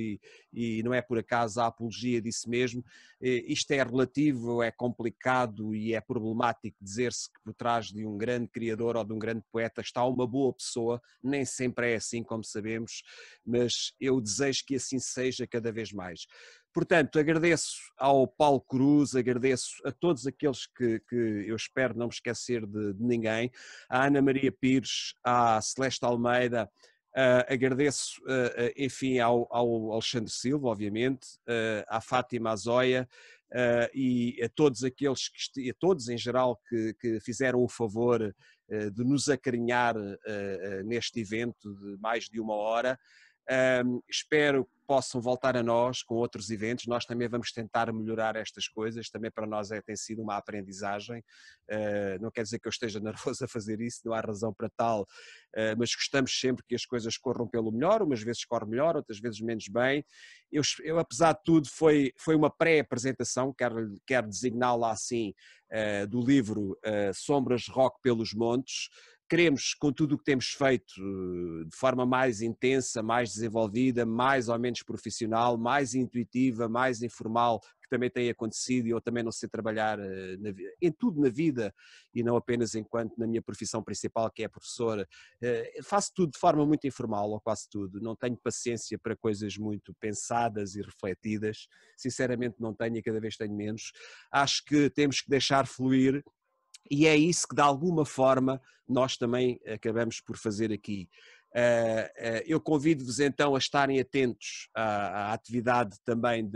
e não é por acaso a apologia disso mesmo. Isto é relativo, é complicado e é problemático dizer-se que por trás de um grande criador ou de um grande poeta está uma boa pessoa. Nem sempre é assim, como sabemos, mas eu desejo que assim seja cada vez mais. Portanto, agradeço ao Paulo Cruz, agradeço a todos aqueles que eu espero não me esquecer de ninguém, à Ana Maria Pires, à Celeste Almeida, agradeço, enfim, ao Alexandre Silva, obviamente, à Fátima Azóia, e a todos aqueles, a todos em geral, que fizeram o favor de nos acarinhar neste evento de mais de 1 hora. Espero que possam voltar a nós com outros eventos. Nós também vamos tentar melhorar estas coisas, também para nós tem sido uma aprendizagem. Não quer dizer que eu esteja nervoso a fazer isso, não há razão para tal, mas gostamos sempre que as coisas corram pelo melhor, umas vezes corre melhor, outras vezes menos bem. Eu apesar de tudo, foi uma pré-apresentação, quero designá-la assim, do livro Sombras Rock pelos Montes. Queremos, com tudo o que temos feito, de forma mais intensa, mais desenvolvida, mais ou menos profissional, mais intuitiva, mais informal, que também tem acontecido, e eu também não sei trabalhar em tudo na vida, e não apenas enquanto na minha profissão principal, que é professora. Faço tudo de forma muito informal, ou quase tudo. Não tenho paciência para coisas muito pensadas e refletidas. Sinceramente não tenho, e cada vez tenho menos. Acho que temos que deixar fluir. E é isso que, de alguma forma, nós também acabamos por fazer aqui. Eu convido-vos então a estarem atentos à atividade também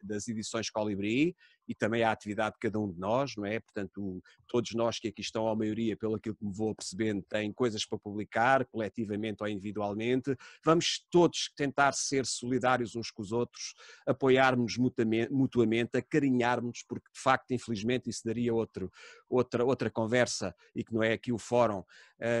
das edições Colibri e também à atividade de cada um de nós, não é? Portanto, todos nós que aqui estão, a maioria, pelo aquilo que me vou percebendo, têm coisas para publicar, coletivamente ou individualmente. Vamos todos tentar ser solidários uns com os outros, apoiar-nos mutuamente, acarinhar-nos, porque de facto, infelizmente, isso daria outra conversa e que não é aqui o fórum.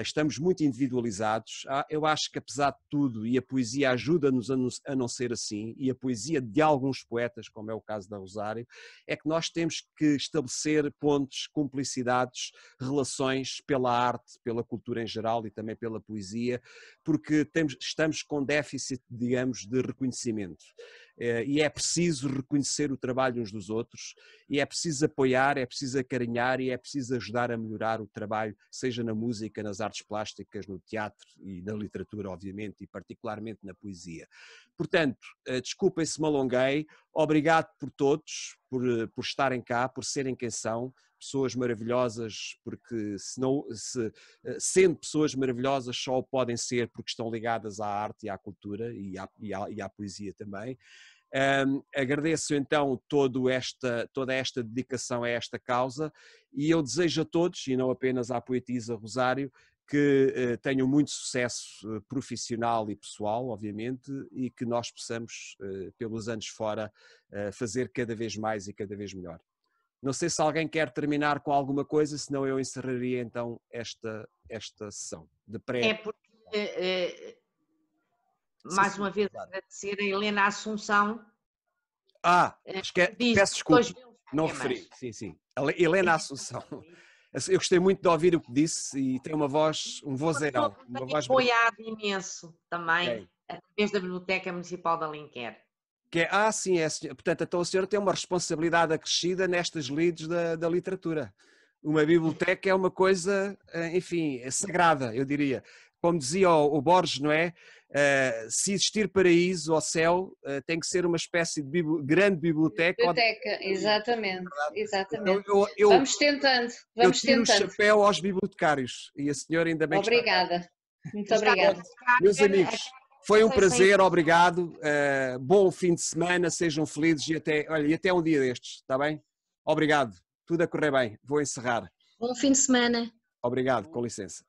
Estamos muito individualizados. Eu acho que, apesar de tudo, e a poesia ajuda-nos a não ser assim, e a poesia de alguns poetas, como é o caso da Rosário, é que nós temos que estabelecer pontos, cumplicidades, relações pela arte, pela cultura em geral e também pela poesia, porque estamos com déficit, digamos, de reconhecimento. E é preciso reconhecer o trabalho uns dos outros, e é preciso apoiar, é preciso acarinhar e é preciso ajudar a melhorar o trabalho, seja na música, nas artes plásticas, no teatro e na literatura, obviamente, e particularmente na poesia. Portanto, desculpem se me alonguei, obrigado por todos, por estarem cá, por serem quem são, pessoas maravilhosas, porque sendo pessoas maravilhosas só o podem ser porque estão ligadas à arte e à cultura e à poesia também. Agradeço então toda esta dedicação a esta causa, e eu desejo a todos, e não apenas à poetisa Rosário, que tenham muito sucesso profissional e pessoal, obviamente, e que nós possamos, pelos anos fora, fazer cada vez mais e cada vez melhor. Não sei se alguém quer terminar com alguma coisa, senão eu encerraria então esta sessão de pré. É porque, mais uma vez, agradecer a Helena Assunção. Peço desculpa, não referi. Sim. Helena Assunção. Eu gostei muito de ouvir o que disse e tem um vozeirão. Uma voz apoiado imenso também, através da Biblioteca Municipal de Alenquer. Sim, portanto, então a senhora tem uma responsabilidade acrescida nestas lides da literatura. Uma biblioteca é uma coisa, enfim, sagrada, eu diria. Como dizia o Borges, não é? Se existir paraíso ou céu, tem que ser uma espécie de grande biblioteca. Exatamente. Então, vamos tentando. Eu tiro o chapéu aos bibliotecários e a senhora ainda bem Obrigada. Muito obrigada. Meus amigos, foi um prazer, obrigado. Bom fim de semana, sejam felizes e até um dia destes, está bem? Obrigado. Tudo a correr bem. Vou encerrar. Bom fim de semana. Obrigado, com licença.